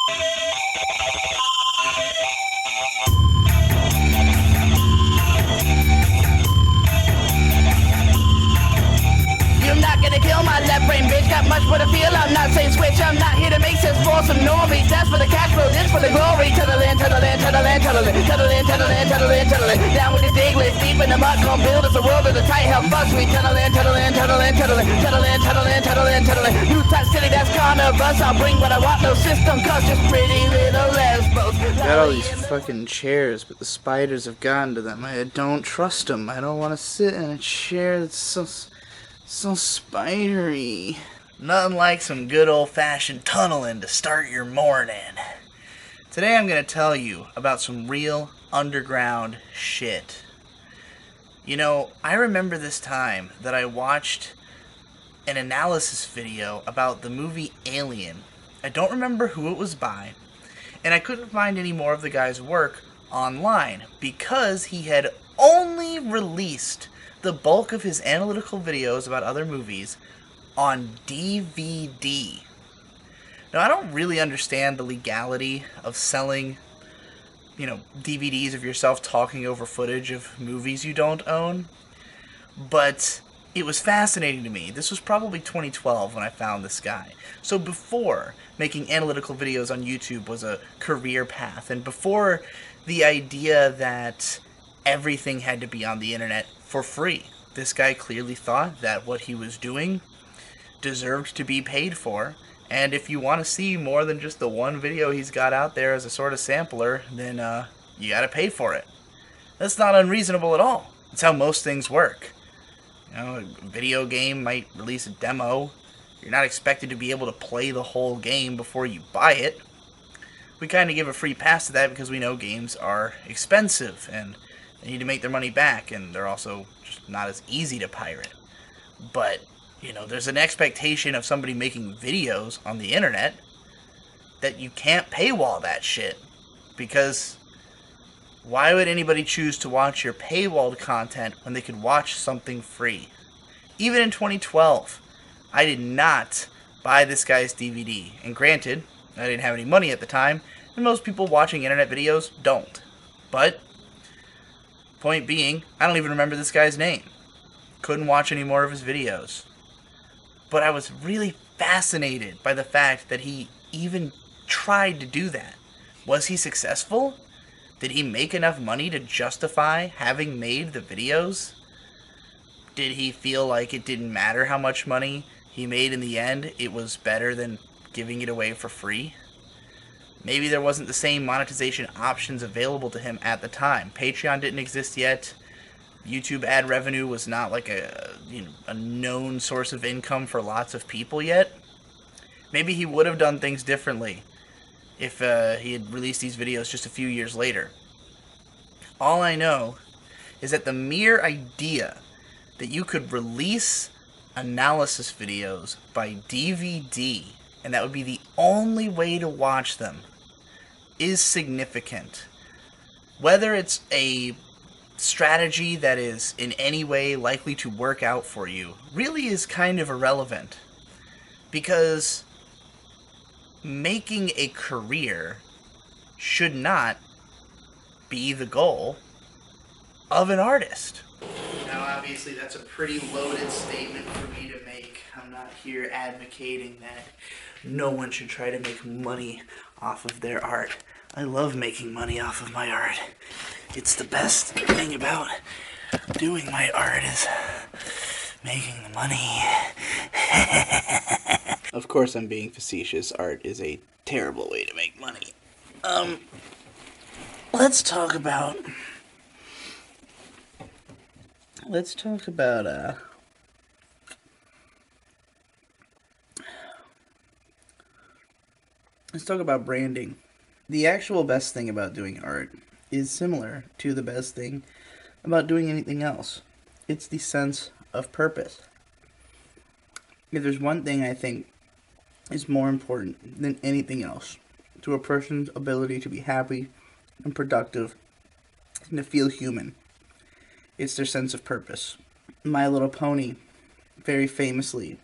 You're not gonna kill my left brain, bitch. Got much more to feel. I'm not saying switch. I'm not here to make sense for some normies. That's for the cash flow. This for the glory. To the land, to the land, to the land, to the land, to the land, to the land, to the land, to the land. Down with the diglets, deep in the mud. Gonna build us a world of the tight hell. Fuck sweet. To the land, to the land, to the land, to the land, to the land, to the land, to the land, to the land. New type city, that's carnivorous. I'll bring what I want. No system, cause just pretty little lesbos. Got all these fucking chairs, but the spiders have gotten to them. I don't trust them. I don't want to sit in a chair that's so spidery. Nothing like some good old-fashioned tunneling to start your morning. Today I'm going to tell you about some real underground shit. You know, I remember this time that I watched an analysis video about the movie Alien. I don't remember who it was by, and I couldn't find any more of the guy's work online because he had only released the bulk of his analytical videos about other movies on DVD. Now, I don't really understand the legality of selling, DVDs of yourself talking over footage of movies you don't own, but it was fascinating to me. This was probably 2012 when I found this guy. So before making analytical videos on YouTube was a career path, and before the idea that everything had to be on the internet for free, this guy clearly thought that what he was doing deserved to be paid for, and if you want to see more than just the one video he's got out there as a sort of sampler, then you gotta pay for it. That's not unreasonable at all. That's how most things work. A video game might release a demo. You're not expected to be able to play the whole game before you buy it. We kind of give a free pass to that because we know games are expensive and they need to make their money back, and they're also just not as easy to pirate. But, there's an expectation of somebody making videos on the internet that you can't paywall that shit. Because why would anybody choose to watch your paywalled content when they could watch something free? Even in 2012, I did not buy this guy's DVD. And granted, I didn't have any money at the time, and most people watching internet videos don't. But point being, I don't even remember this guy's name. Couldn't watch any more of his videos. But I was really fascinated by the fact that he even tried to do that. Was he successful? Did he make enough money to justify having made the videos? Did he feel like it didn't matter how much money he made in the end? It was better than giving it away for free? Maybe there wasn't the same monetization options available to him at the time. Patreon didn't exist yet. YouTube ad revenue was not like a known source of income for lots of people yet. Maybe he would have done things differently if he had released these videos just a few years later. All I know is that the mere idea that you could release analysis videos by DVD, and that would be the only way to watch them, is significant. Whether it's a strategy that is in any way likely to work out for you really is kind of irrelevant, because making a career should not be the goal of an artist. Now, obviously, that's a pretty loaded statement for me to make. I'm not here advocating that no one should try to make money off of their art. I love making money off of my art. It's the best thing about doing my art is making the money. Of course I'm being facetious. Art is a terrible way to make money. Let's talk about branding. The actual best thing about doing art is similar to the best thing about doing anything else. It's the sense of purpose. If there's one thing I think is more important than anything else to a person's ability to be happy and productive and to feel human, it's their sense of purpose. My Little Pony very famously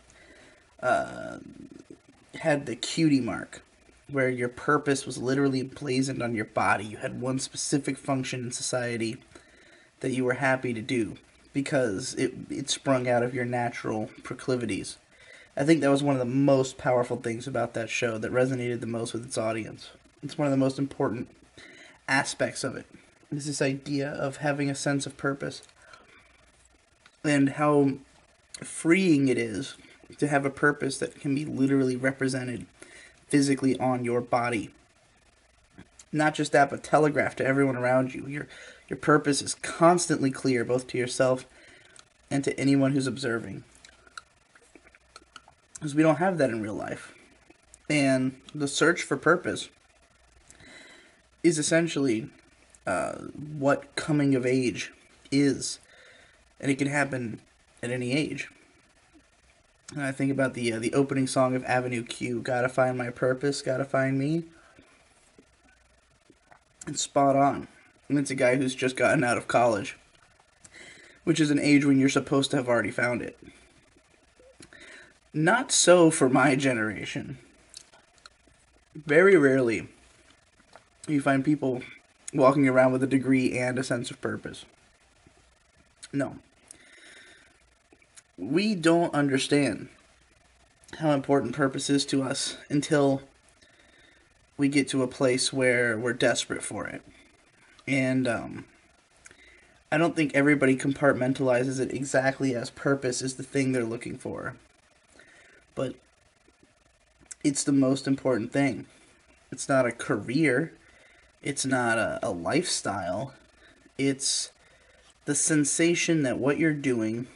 had the cutie mark where your purpose was literally emblazoned on your body. You had one specific function in society that you were happy to do because it sprung out of your natural proclivities. I think that was one of the most powerful things about that show that resonated the most with its audience. It's one of the most important aspects of it. Is this idea of having a sense of purpose and how freeing it is to have a purpose that can be literally represented physically on your body. Not just that, but telegraphed to everyone around you. Your purpose is constantly clear, both to yourself and to anyone who's observing. Because we don't have that in real life. And the search for purpose is essentially what coming of age is. And it can happen at any age. And I think about the opening song of Avenue Q, Gotta Find My Purpose, Gotta Find Me. It's spot on. And it's a guy who's just gotten out of college, which is an age when you're supposed to have already found it. Not so for my generation. Very rarely you find people walking around with a degree and a sense of purpose. No. We don't understand how important purpose is to us until we get to a place where we're desperate for it. And I don't think everybody compartmentalizes it exactly as purpose is the thing they're looking for. But it's the most important thing. It's not a career. It's not a lifestyle. It's the sensation that what you're doing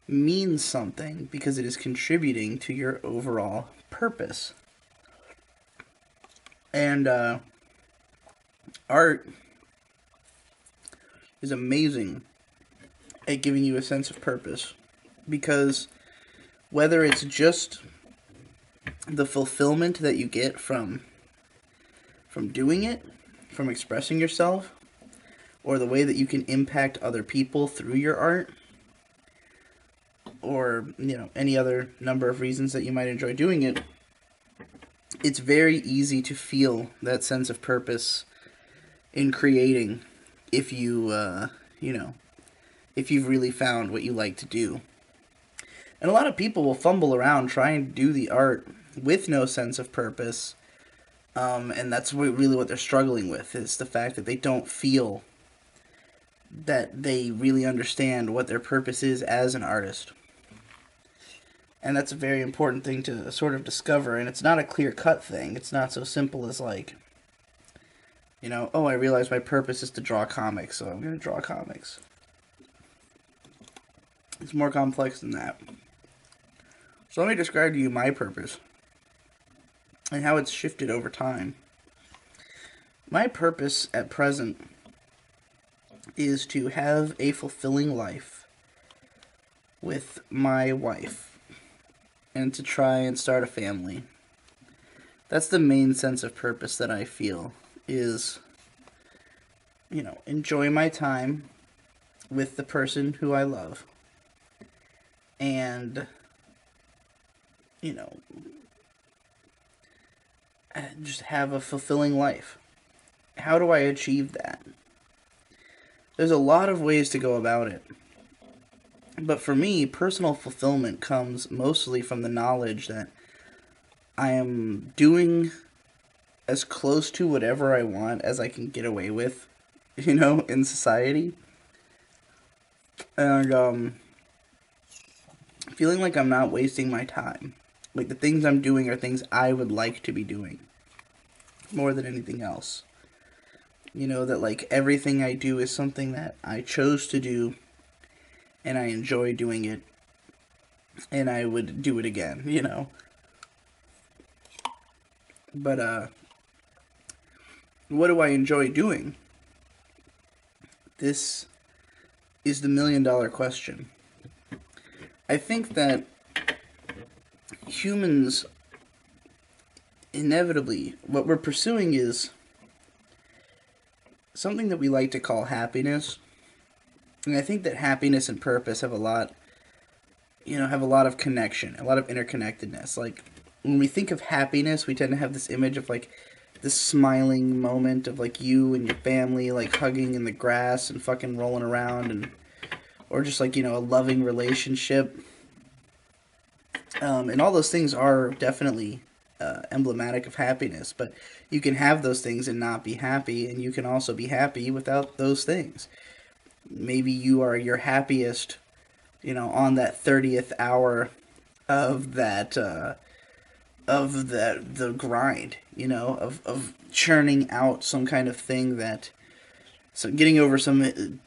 means something because it is contributing to your overall purpose. And art is amazing at giving you a sense of purpose because whether it's just the fulfillment that you get from doing it, from expressing yourself, or the way that you can impact other people through your art, or any other number of reasons that you might enjoy doing it, it's very easy to feel that sense of purpose in creating if you if you've really found what you like to do. And a lot of people will fumble around trying to do the art with no sense of purpose, and that's really what they're struggling with, is the fact that they don't feel that they really understand what their purpose is as an artist. And that's a very important thing to sort of discover, and it's not a clear-cut thing. It's not so simple as like, oh, I realize my purpose is to draw comics, so I'm going to draw comics. It's more complex than that. So let me describe to you my purpose and how it's shifted over time. My purpose at present is to have a fulfilling life with my wife and to try and start a family. That's the main sense of purpose that I feel is, enjoy my time with the person who I love and just have a fulfilling life. How do I achieve that? There's a lot of ways to go about it. But for me, personal fulfillment comes mostly from the knowledge that I am doing as close to whatever I want as I can get away with, in society. And feeling like I'm not wasting my time. Like the things I'm doing are things I would like to be doing more than anything else. That like everything I do is something that I chose to do and I enjoy doing it and I would do it again, But what do I enjoy doing? This is the million-dollar question. I think that humans, inevitably, what we're pursuing is something that we like to call happiness. And I think that happiness and purpose have a lot of connection, a lot of interconnectedness. Like, when we think of happiness, we tend to have this image of like this smiling moment of like you and your family like hugging in the grass and fucking rolling around, and or just like, you know, a loving relationship. And all those things are definitely emblematic of happiness, but you can have those things and not be happy, and you can also be happy without those things. Maybe you are your happiest, you know, on that 30th hour of the grind, you know, of churning out some kind of thing that, so getting over some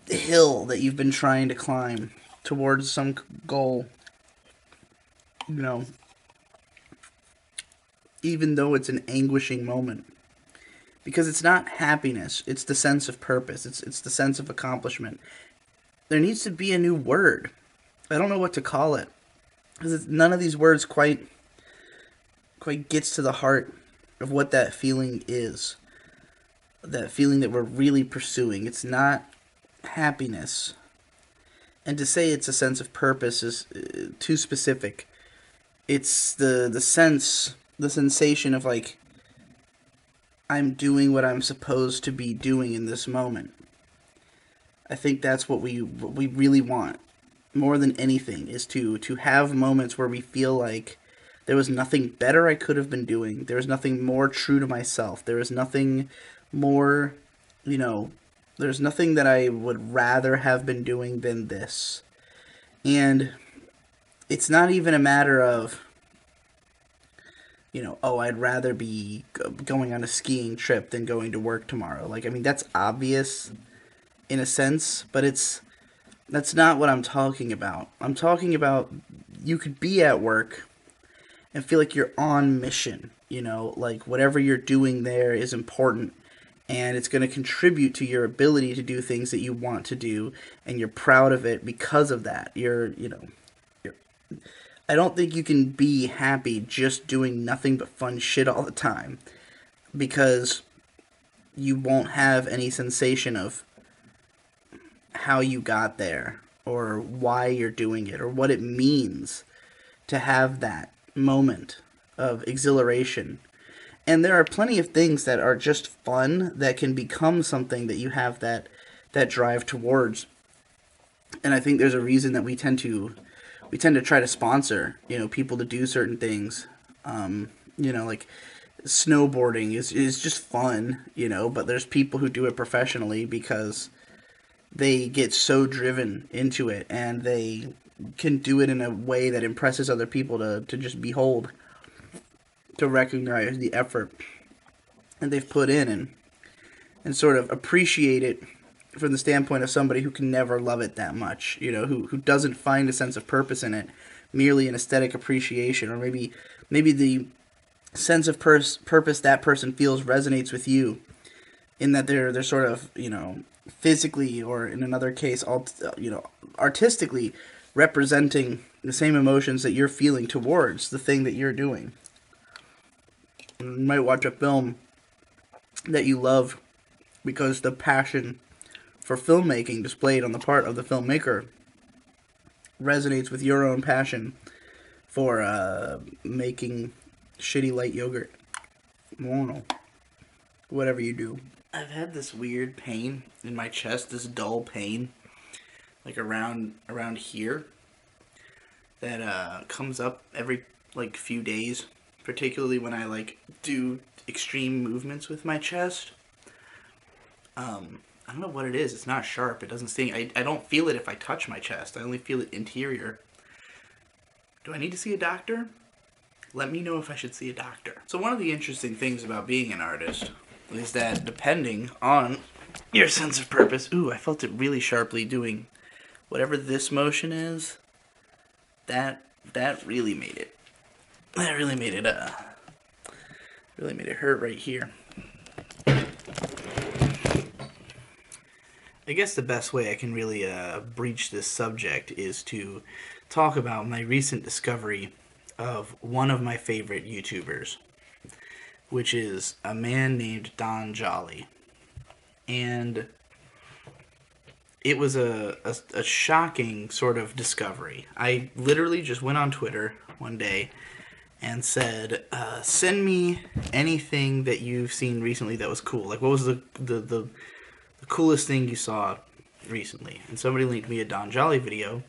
hill that you've been trying to climb towards some goal, you know, even though it's an anguishing moment. Because it's not happiness, it's the sense of purpose, it's the sense of accomplishment. There needs to be a new word. I don't know what to call it, because none of these words quite gets to the heart of what that feeling is. That feeling that we're really pursuing. It's not happiness. And to say it's a sense of purpose is too specific. It's the sense, the sensation of like, I'm doing what I'm supposed to be doing in this moment. I think that's what we really want more than anything, is to have moments where we feel like there was nothing better I could have been doing. There was nothing more true to myself. There was nothing more, you know, there's nothing that I would rather have been doing than this. And it's not even a matter of, you know, oh, I'd rather be going on a skiing trip than going to work tomorrow. Like, I mean, that's obvious in a sense, but that's not what I'm talking about. I'm talking about you could be at work and feel like you're on mission, you know, like whatever you're doing there is important and it's going to contribute to your ability to do things that you want to do, and you're proud of it because of that. I don't think you can be happy just doing nothing but fun shit all the time, because you won't have any sensation of how you got there or why you're doing it or what it means to have that moment of exhilaration. And there are plenty of things that are just fun that can become something that you have that drive towards. And I think there's a reason that we tend to try to sponsor, you know, people to do certain things. You know, like snowboarding is just fun, you know, but there's people who do it professionally because they get so driven into it and they can do it in a way that impresses other people to just behold, to recognize the effort that they've put in, and sort of appreciate it from the standpoint of somebody who can never love it that much, you know, who doesn't find a sense of purpose in it, merely an aesthetic appreciation, or maybe the sense of purpose that person feels resonates with you, in that they're sort of, you know, physically, or in another case, you know, artistically representing the same emotions that you're feeling towards the thing that you're doing. You might watch a film that you love because the passion for filmmaking displayed on the part of the filmmaker resonates with your own passion for making shitty light yogurt. I don't know. Whatever you do. I've had this weird pain in my chest, this dull pain, like around here, that comes up every like few days, particularly when I like do extreme movements with my chest. I don't know what it is. It's not sharp. It doesn't sting. I don't feel it if I touch my chest. I only feel it interior. Do I need to see a doctor? Let me know if I should see a doctor. So one of the interesting things about being an artist is that depending on your sense of purpose... Ooh, I felt it really sharply doing whatever this motion is. That really made it. That really made it hurt right here. I guess the best way I can really breach this subject is to talk about my recent discovery of one of my favorite YouTubers, which is a man named Don Jolly. And it was a shocking sort of discovery. I literally just went on Twitter one day and said, send me anything that you've seen recently that was cool. Like, what was the coolest thing you saw recently? And somebody linked me a Don Jolly video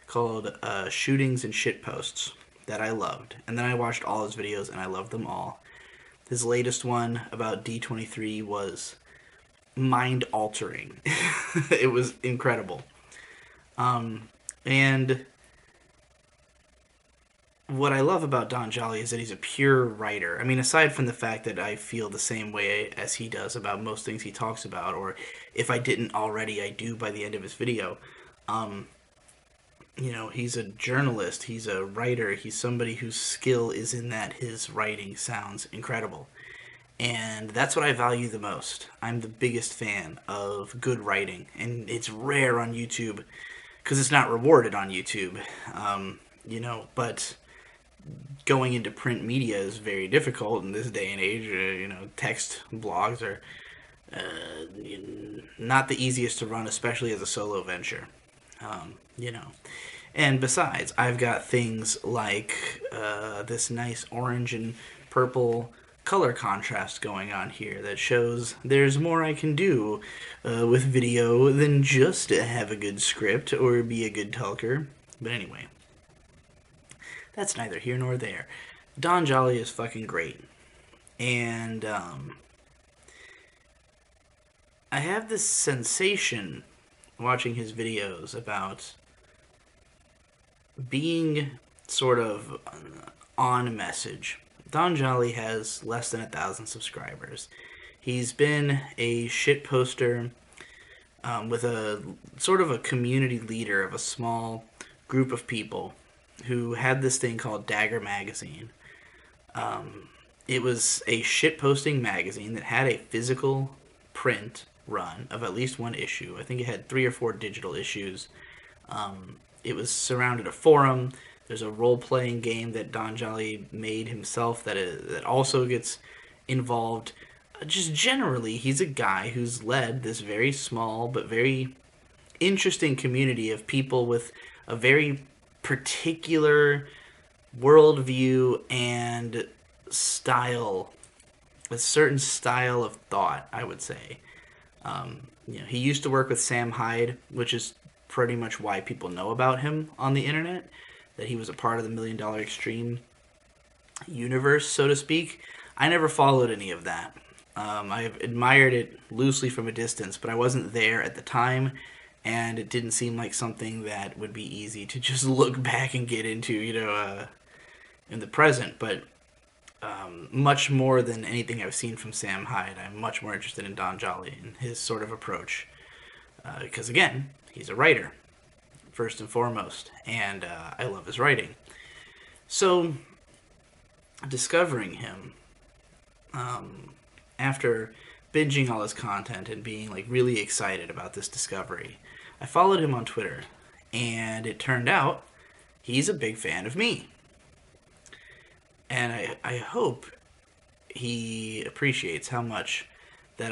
called Shootings and Shitposts that I loved. And then I watched all his videos, and I loved them all. His latest one about D23 was mind-altering. It was incredible. And what I love about Don Jolly is that he's a pure writer. I mean, aside from the fact that I feel the same way as he does about most things he talks about, or if I didn't already, I do by the end of his video. You know, he's a journalist, he's a writer, he's somebody whose skill is in that his writing sounds incredible. And that's what I value the most. I'm the biggest fan of good writing, and it's rare on YouTube because it's not rewarded on YouTube. You know, but going into print media is very difficult in this day and age. You know, text blogs are not the easiest to run, especially as a solo venture. You know, and besides, I've got things like this nice orange and purple color contrast going on here that shows there's more I can do with video than just to have a good script or be a good talker. But anyway, that's neither here nor there. Don Jolly is fucking great. And I have this sensation watching his videos about being sort of on message. Don Jolly has less than 1,000 subscribers. He's been a shit poster with a sort of a community leader of a small group of people who had this thing called Dagger Magazine. It was a shit posting magazine that had a physical print run of at least one issue. I think it had 3 or 4 digital issues. It was surrounded a forum. There's a role-playing game that Don Jolly made himself that also gets involved. Just generally, he's a guy who's led this very small but very interesting community of people with a very particular worldview and style, a certain style of thought, I would say. You know, he used to work with Sam Hyde, which is pretty much why people know about him on the internet, that he was a part of the $1 Million Extreme universe, so to speak. I never followed any of that. I admired it loosely from a distance, but I wasn't there at the time, and it didn't seem like something that would be easy to just look back and get into, you know, in the present. But much more than anything I've seen from Sam Hyde, I'm much more interested in Don Jolly and his sort of approach. Because, again, he's a writer, first and foremost, and I love his writing. So, discovering him, after binging all his content and being like really excited about this discovery, I followed him on Twitter, and it turned out he's a big fan of me. And I hope he appreciates how much that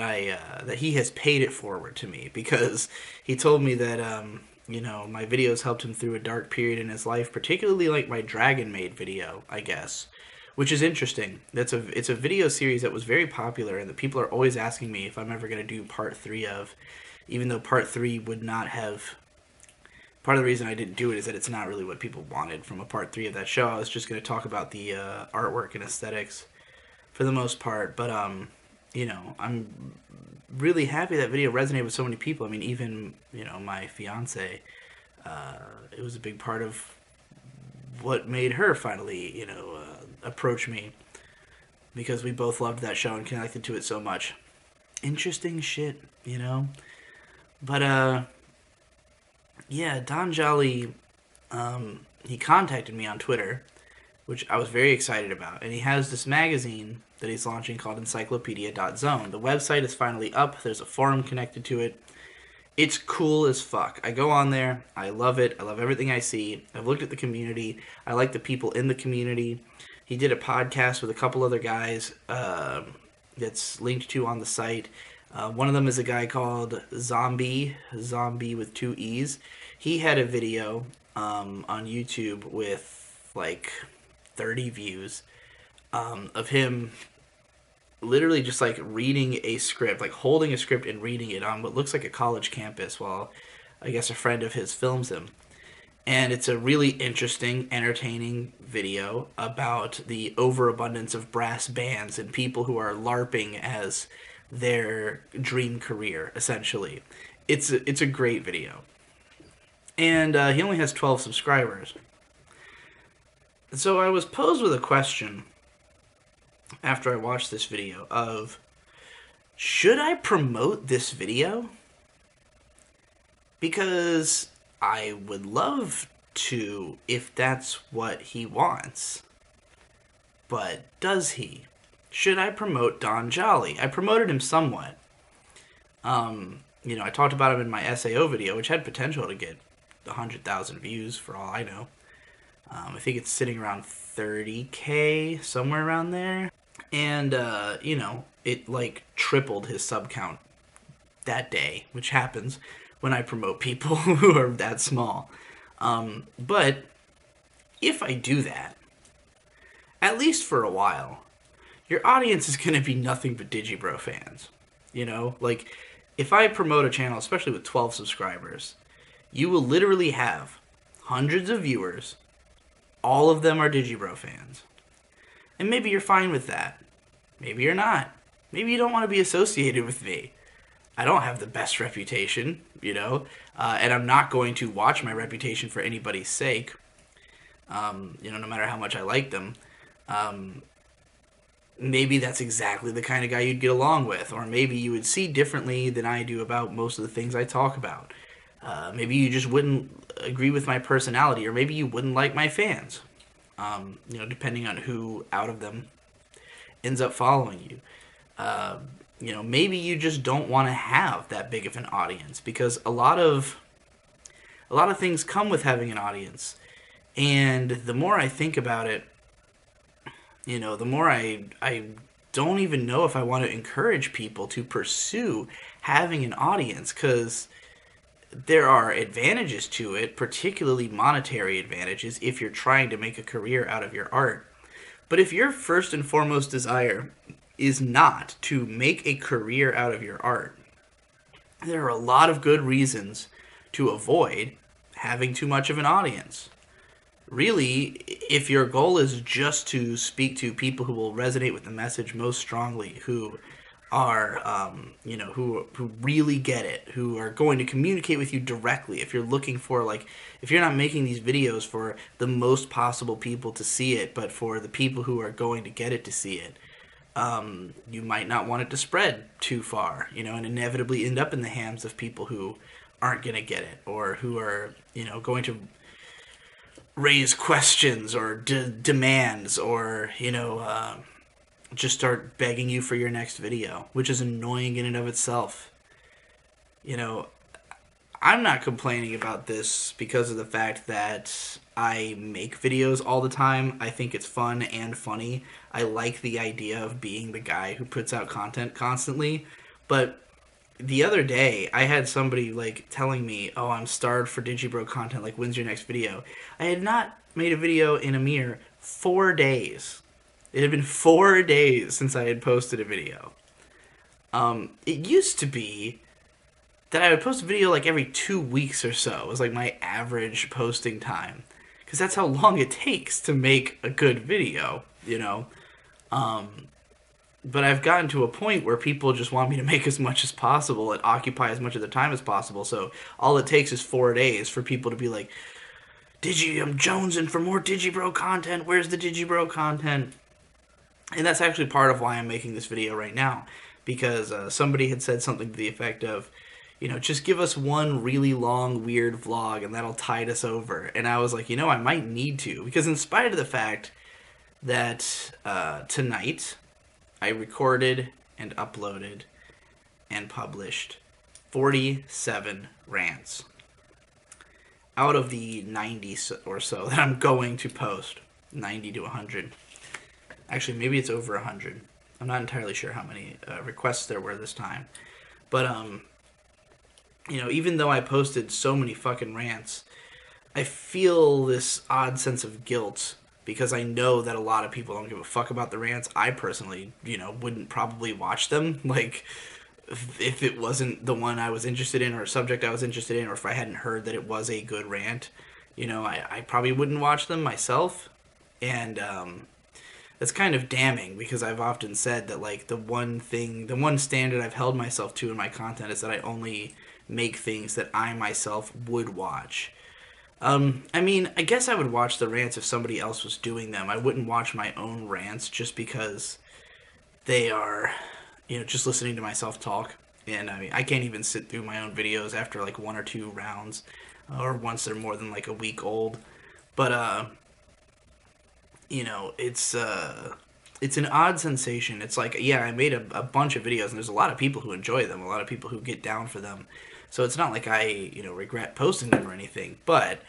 that he has paid it forward to me, because he told me that you know, my videos helped him through a dark period in his life, particularly like my Dragon Maid video, I guess, which is interesting. It's a video series that was very popular and that people are always asking me if I'm ever going to do part 3 of, even though part 3 would not have. Part of the reason I didn't do it is that it's not really what people wanted from a part 3 of that show. I was just going to talk about the artwork and aesthetics for the most part. But, you know, I'm really happy that video resonated with so many people. I mean, even, you know, my fiance, it was a big part of what made her finally, you know, approach me, because we both loved that show and connected to it so much. Interesting shit, you know? But, yeah, Don Jolly, he contacted me on Twitter, which I was very excited about. And he has this magazine that he's launching called encyclopedia.zone. The website is finally up. There's a forum connected to it. It's cool as fuck. I go on there. I love it. I love everything I see. I've looked at the community. I like the people in the community. He did a podcast with a couple other guys that's linked to on the site. One of them is a guy called Zombie with 2 E's. He had a video on YouTube with like 30 views of him literally just like reading a script, like holding a script and reading it on what looks like a college campus while I guess a friend of his films him. And it's a really interesting, entertaining video about the overabundance of brass bands and people who are LARPing as their dream career, essentially. It's a great video. And he only has 12 subscribers. So I was posed with a question after I watched this video of, should I promote this video? Because I would love to if that's what he wants. But does he? Should I promote Don Jolly? I promoted him somewhat. I talked about him in my SAO video, which had potential to get 100,000 views for all I know. I think it's sitting around 30K, somewhere around there. And, it like tripled his sub count that day, which happens when I promote people who are that small. But if I do that, at least for a while, your audience is going to be nothing but Digibro fans. Like, if I promote a channel, especially with 12 subscribers, you will literally have hundreds of viewers. All of them are Digibro fans. And maybe you're fine with that. Maybe you're not. Maybe you don't want to be associated with me. I don't have the best reputation, and I'm not going to watch my reputation for anybody's sake, no matter how much I like them. Maybe that's exactly the kind of guy you'd get along with, or maybe you would see differently than I do about most of the things I talk about. Maybe you just wouldn't agree with my personality, or maybe you wouldn't like my fans, depending on who out of them ends up following you. Maybe you just don't want to have that big of an audience, because a lot of things come with having an audience. And the more I think about it, the more I don't even know if I want to encourage people to pursue having an audience, because there are advantages to it, particularly monetary advantages, if you're trying to make a career out of your art. But if your first and foremost desire is not to make a career out of your art, there are a lot of good reasons to avoid having too much of an audience. Really, if your goal is just to speak to people who will resonate with the message most strongly, who are, who really get it, who are going to communicate with you directly, if you're looking for, if you're not making these videos for the most possible people to see it, but for the people who are going to get it to see it, you might not want it to spread too far, and inevitably end up in the hands of people who aren't going to get it, or who are, going to raise questions or demands, or, just start begging you for your next video, which is annoying in and of itself. I'm not complaining about this because of the fact that I make videos all the time. I think it's fun and funny. I like the idea of being the guy who puts out content constantly. But the other day, I had somebody telling me, "Oh, I'm starved for Digibro content. When's your next video?" I had not made a video in a mere 4 days. It had been 4 days since I had posted a video. It used to be that I would post a video every 2 weeks or so. It was my average posting time, because that's how long it takes to make a good video, But I've gotten to a point where people just want me to make as much as possible and occupy as much of their time as possible. So all it takes is 4 days for people to be like, I'm jonesing for more Digibro content. Where's the Digibro content? And that's actually part of why I'm making this video right now. Because somebody had said something to the effect of, just give us one really long, weird vlog and that'll tide us over. And I was like, I might need to. Because in spite of the fact that tonight I recorded and uploaded and published 47 rants out of the 90 or so that I'm going to post. 90 to 100. Actually, maybe it's over 100. I'm not entirely sure how many requests there were this time. But, even though I posted so many fucking rants, I feel this odd sense of guilt because I know that a lot of people don't give a fuck about the rants. I personally, wouldn't probably watch them. Like, if it wasn't the one I was interested in or a subject I was interested in, or if I hadn't heard that it was a good rant, I probably wouldn't watch them myself. And that's kind of damning, because I've often said that, like, the one standard I've held myself to in my content is that I only make things that I myself would watch. I mean, I guess I would watch the rants if somebody else was doing them. I wouldn't watch my own rants just because they are, just listening to myself talk. And I mean, I can't even sit through my own videos after like one or two rounds, or once they're more than like a week old. But it's an odd sensation. It's like, yeah, I made a bunch of videos, and there's a lot of people who enjoy them, a lot of people who get down for them. So it's not like I, regret posting them or anything. But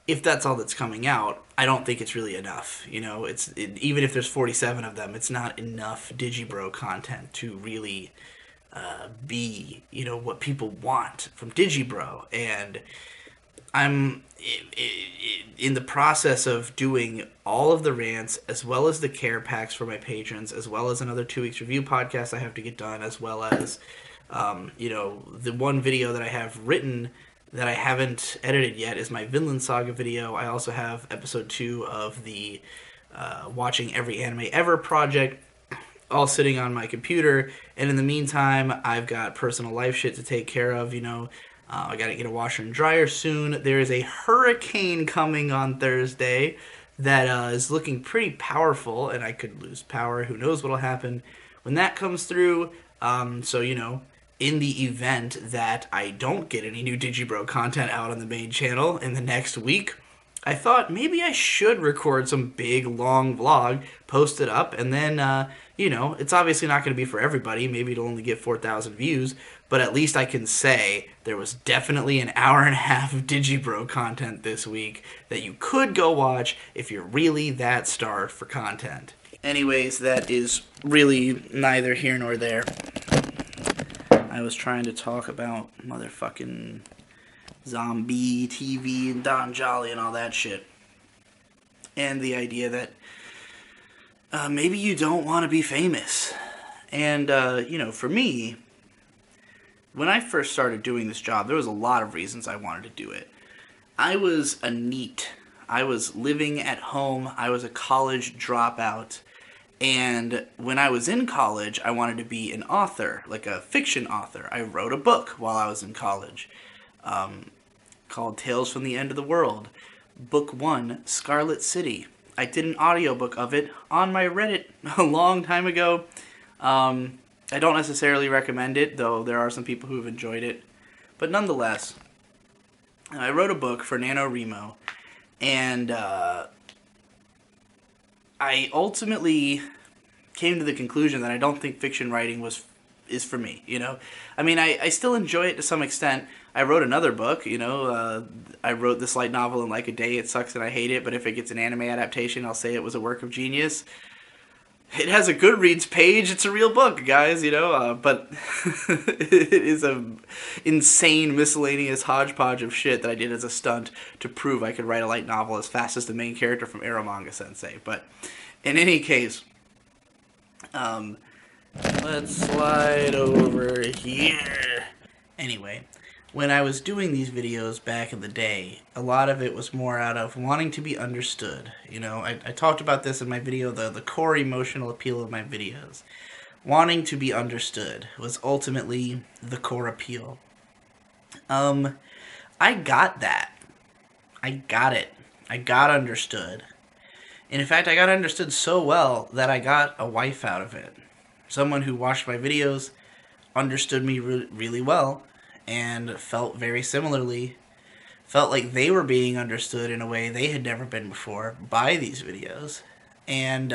if that's all that's coming out, I don't think it's really enough. Even if there's 47 of them, it's not enough Digibro content to really be, what people want from Digibro. And I'm in the process of doing all of the rants, as well as the care packs for my patrons, as well as another 2 weeks review podcast I have to get done, as well as the one video that I have written that I haven't edited yet is my Vinland Saga video. I also have episode 2 of the Watching Every Anime Ever project, all sitting on my computer. And in the meantime, I've got personal life shit to take care of. I gotta get a washer and dryer soon. There is a hurricane coming on Thursday that is looking pretty powerful, and I could lose power. Who knows what'll happen when that comes through. In the event that I don't get any new Digibro content out on the main channel in the next week, I thought maybe I should record some big, long vlog, post it up, and then, it's obviously not going to be for everybody. Maybe it'll only get 4,000 views, but at least I can say there was definitely an hour and a half of Digibro content this week that you could go watch if you're really that starved for content. Anyways, that is really neither here nor there. I was trying to talk about motherfucking zombie TV and Don Jolly and all that shit. And the idea that maybe you don't want to be famous. And, for me, when I first started doing this job, there was a lot of reasons I wanted to do it. I was a NEET. I was living at home. I was a college dropout. And when I was in college, I wanted to be an author, like a fiction author. I wrote a book while I was in college called Tales from the End of the World. Book 1, Scarlet City. I did an audiobook of it on my Reddit a long time ago. I don't necessarily recommend it, though there are some people who have enjoyed it. But nonetheless, I wrote a book for NaNoWriMo, and I ultimately came to the conclusion that I don't think fiction writing is for me, I mean, I still enjoy it to some extent. I wrote another book, I wrote this light novel in like a day. It sucks and I hate it, but if it gets an anime adaptation, I'll say it was a work of genius. It has a Goodreads page. It's a real book, guys, but it is a insane miscellaneous hodgepodge of shit that I did as a stunt to prove I could write a light novel as fast as the main character from Eromanga Sensei. But in any case, let's slide over here. Anyway, when I was doing these videos back in the day, a lot of it was more out of wanting to be understood. I talked about this in my video, the core emotional appeal of my videos. Wanting to be understood was ultimately the core appeal. I got that. I got it. I got understood. And in fact, I got understood so well that I got a wife out of it. Someone who watched my videos, understood me really well, and felt very similarly, felt like they were being understood in a way they had never been before by these videos. And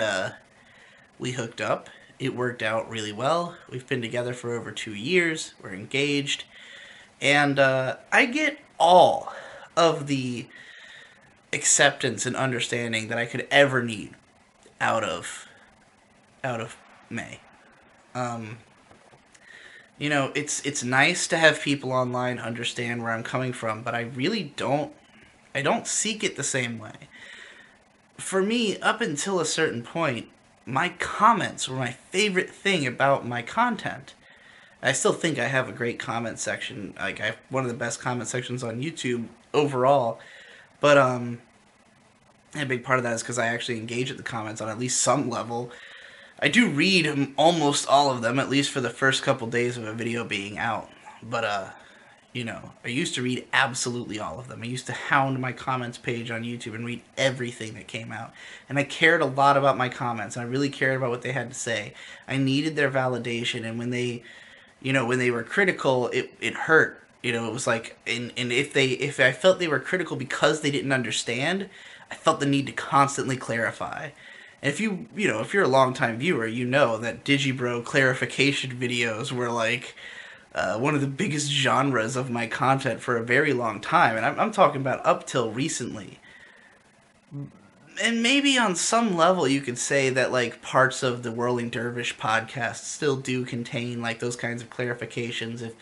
we hooked up. It worked out really well. We've been together for over 2 years. We're engaged. And I get all of the acceptance and understanding that I could ever need out of May. It's nice to have people online understand where I'm coming from, but I don't seek it the same way. for me, up until a certain point, my comments were my favorite thing about my content. I still think I have a great comment section. Like I have one of the best comment sections on YouTube overall. But a big part of that is because I actually engage with the comments on at least some level. I do read almost all of them, at least for the first couple days of a video being out. But I used to read absolutely all of them. I used to hound my comments page on YouTube and read everything that came out. And I cared a lot about my comments. And I really cared about what they had to say. I needed their validation. And when they were critical, it hurt. It was like, and if I felt they were critical because they didn't understand, I felt the need to constantly clarify. And if you're a longtime viewer, you know that Digibro clarification videos were like one of the biggest genres of my content for a very long time, and I'm talking about up till recently. And maybe on some level you could say that like parts of the Whirling Dervish podcast still do contain like those kinds of clarifications. If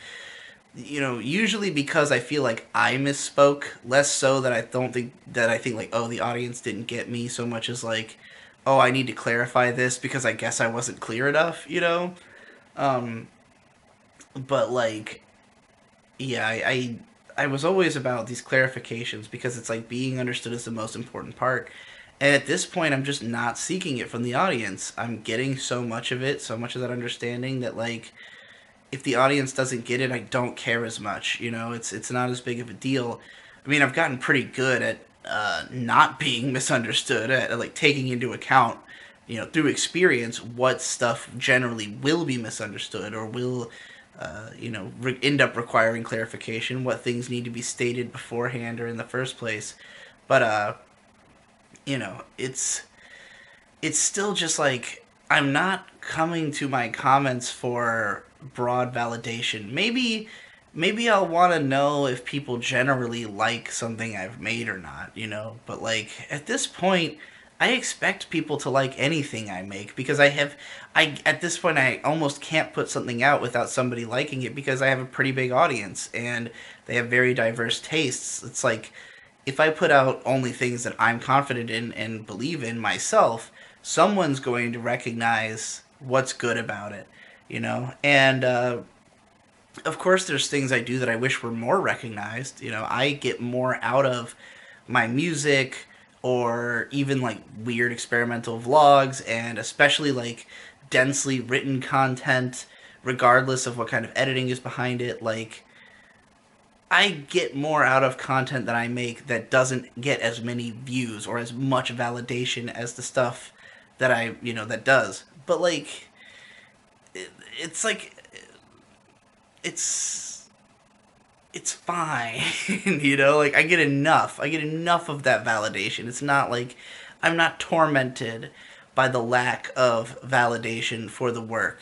usually because I feel like I misspoke, less so that I think like, oh, the audience didn't get me, so much as like, oh, I need to clarify this because I guess I wasn't clear enough. Um, but like, yeah, I was always about these clarifications because it's like being understood is the most important part. And at this point, I'm just not seeking it from the audience. I'm getting so much of it, so much of that understanding that like, if the audience doesn't get it, I don't care as much. It's not as big of a deal. I mean, I've gotten pretty good at not being misunderstood, at like taking into account, through experience, what stuff generally will be misunderstood or will, end up requiring clarification, what things need to be stated beforehand or in the first place. But it's still just like I'm not coming to my comments for broad validation. Maybe I'll want to know if people generally like something I've made or not. But like at this point, I expect people to like anything I make because I at this point I almost can't put something out without somebody liking it because I have a pretty big audience and they have very diverse tastes. It's like if I put out only things that I'm confident in and believe in myself, someone's going to recognize what's good about it. And of course, there's things I do that I wish were more recognized. I get more out of my music or even like weird experimental vlogs and especially like densely written content, regardless of what kind of editing is behind it. Like, I get more out of content that I make that doesn't get as many views or as much validation as the stuff that that does. But like, it's like it's it's fine. Like I get enough of that validation. It's not like I'm not tormented by the lack of validation for the work.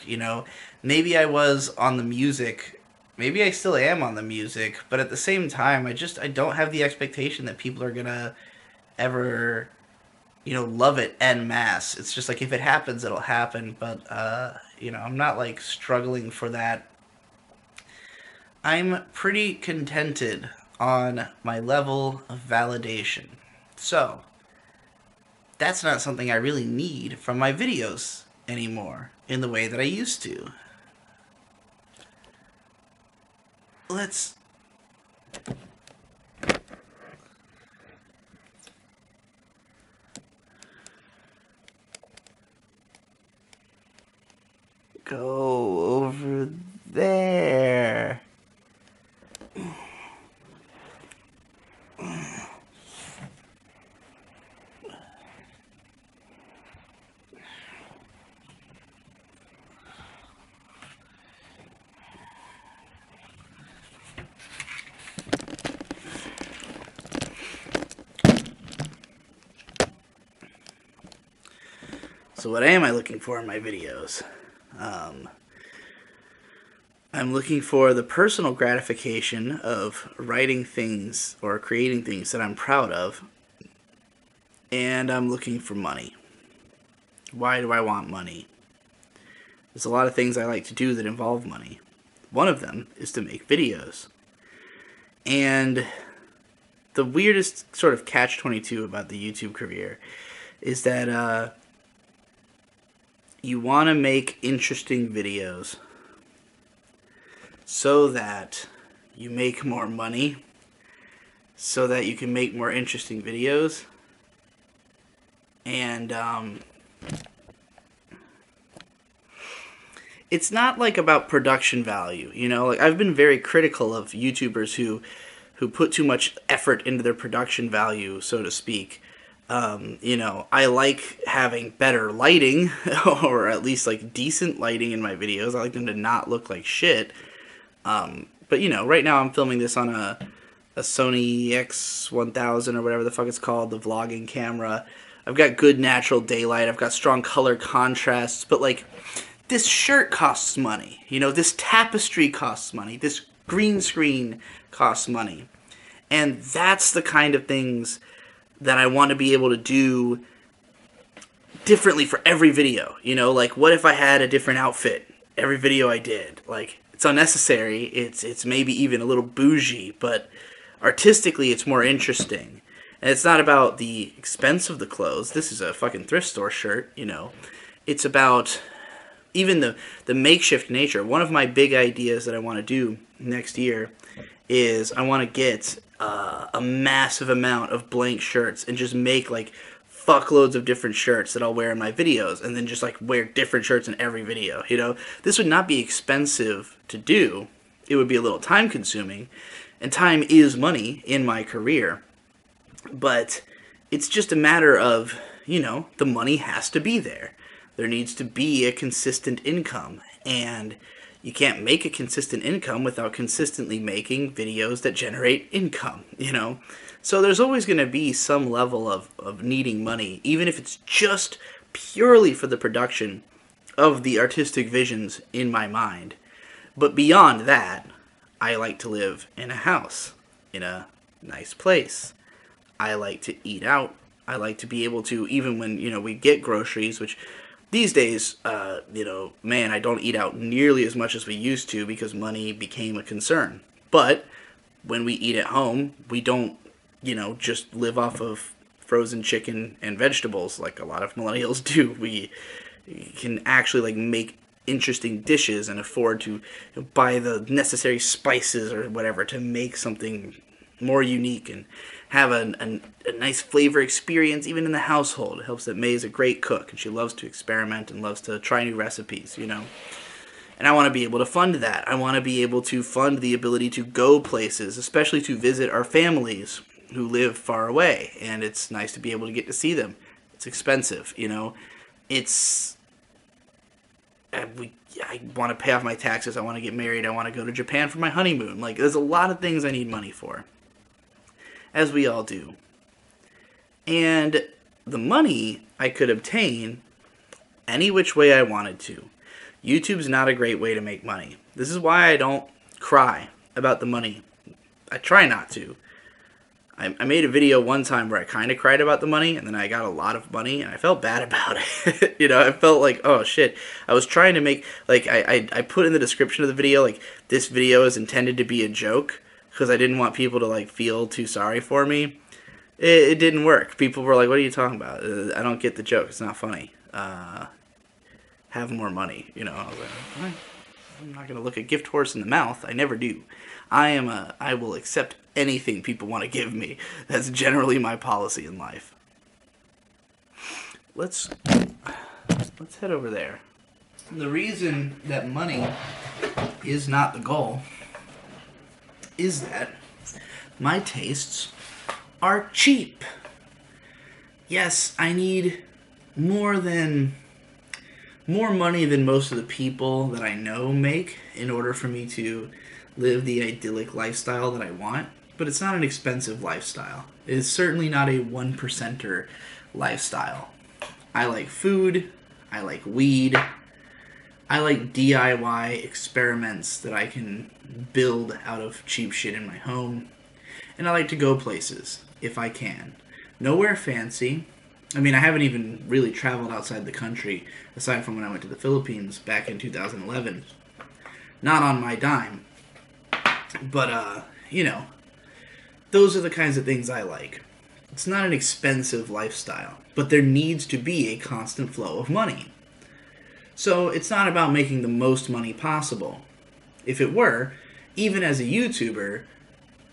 Maybe I was on the music, maybe I still am on the music, but at the same time I don't have the expectation that people are gonna ever love it en masse. It's just like if it happens, it'll happen. But I'm not like struggling for that. I'm pretty contented on my level of validation. So that's not something I really need from my videos anymore in the way that I used to. Let's go over there. So what am I looking for in my videos? I'm looking for the personal gratification of writing things or creating things that I'm proud of, and I'm looking for money. Why do I want money? There's a lot of things I like to do that involve money. One of them is to make videos. And the weirdest sort of catch-22 about the YouTube career is that you want to make interesting videos so that you make more money, so that you can make more interesting videos, and it's not like about production value, you know. Like, I've been very critical of YouTubers who put too much effort into their production value, so to speak. You know, I like having better lighting, or at least like decent lighting in my videos. I like them to not look like shit. But you know, right now I'm filming this on a Sony X1000 or whatever the fuck it's called, the vlogging camera. I've got good natural daylight. I've got strong color contrasts. But like, this shirt costs money. You know, this tapestry costs money. This green screen costs money. And that's the kind of things that I want to be able to do differently for every video. You know, like, what if I had a different outfit every video I did? Like, it's unnecessary. It's maybe even a little bougie, but artistically it's more interesting. And it's not about the expense of the clothes. This is a fucking thrift store shirt, you know. It's about even the makeshift nature. One of my big ideas that I want to do next year is I want to get a massive amount of blank shirts and just make like fuckloads of different shirts that I'll wear in my videos, and then just like wear different shirts in every video. You know, this would not be expensive to do. It would be a little time consuming, and time is money in my career. But it's just a matter of, you know, the money has to be there. There needs to be a consistent income, and you can't make a consistent income without consistently making videos that generate income, you know? So there's always going to be some level of needing money, even if it's just purely for the production of the artistic visions in my mind. But beyond that, I like to live in a house, in a nice place. I like to eat out. I like to be able to, even when, you know, we get groceries, which these days, you know, man, I don't eat out nearly as much as we used to because money became a concern. But when we eat at home, we don't, you know, just live off of frozen chicken and vegetables like a lot of millennials do. We can actually like make interesting dishes and afford to buy the necessary spices or whatever to make something more unique and have a nice flavor experience even in the household. It helps that May is a great cook and she loves to experiment and loves to try new recipes, you know. And I want to be able to fund that. I want to be able to fund the ability to go places, especially to visit our families who live far away. And it's nice to be able to get to see them. It's expensive, you know. I want to pay off my taxes. I want to get married. I want to go to Japan for my honeymoon. Like, there's a lot of things I need money for, as we all do. And the money I could obtain any which way I wanted to. YouTube's not a great way to make money. This is why I don't cry about the money. I try not to. I made a video one time where I kind of cried about the money, and then I got a lot of money, and I felt bad about it. You know, I felt like, oh shit. I was trying to make, like, I put in the description of the video, like, this video is intended to be a joke, because I didn't want people to, like, feel too sorry for me. It didn't work. People were like, what are you talking about? I don't get the joke. It's not funny. Have more money, you know. I was like, all right. I'm not going to look a gift horse in the mouth. I never do. I will accept anything people want to give me. That's generally my policy in life. Let's head over there. The reason that money is not the goal is that my tastes are cheap. Yes, I need more money than most of the people that I know make in order for me to live the idyllic lifestyle that I want, but it's not an expensive lifestyle. It is certainly not a one-percenter lifestyle. I like food, I like weed, I like DIY experiments that I can build out of cheap shit in my home, and I like to go places, if I can. Nowhere fancy. I mean, I haven't even really traveled outside the country, aside from when I went to the Philippines back in 2011. Not on my dime. But, you know, those are the kinds of things I like. It's not an expensive lifestyle, but there needs to be a constant flow of money. So it's not about making the most money possible. If it were, even as a YouTuber,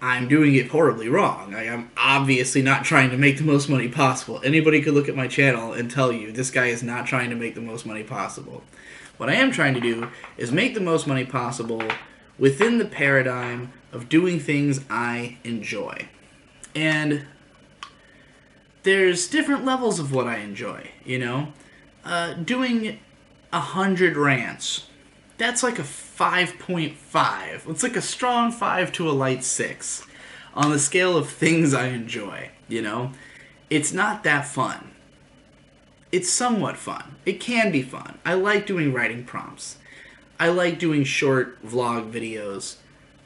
I'm doing it horribly wrong. I'm obviously not trying to make the most money possible. Anybody could look at my channel and tell you this guy is not trying to make the most money possible. What I am trying to do is make the most money possible within the paradigm of doing things I enjoy. And there's different levels of what I enjoy, you know? Doing 100 rants, that's like a 5.5. It's like a strong 5 to a light 6 on the scale of things I enjoy, you know? It's not that fun. It's somewhat fun. It can be fun. I like doing writing prompts. I like doing short vlog videos.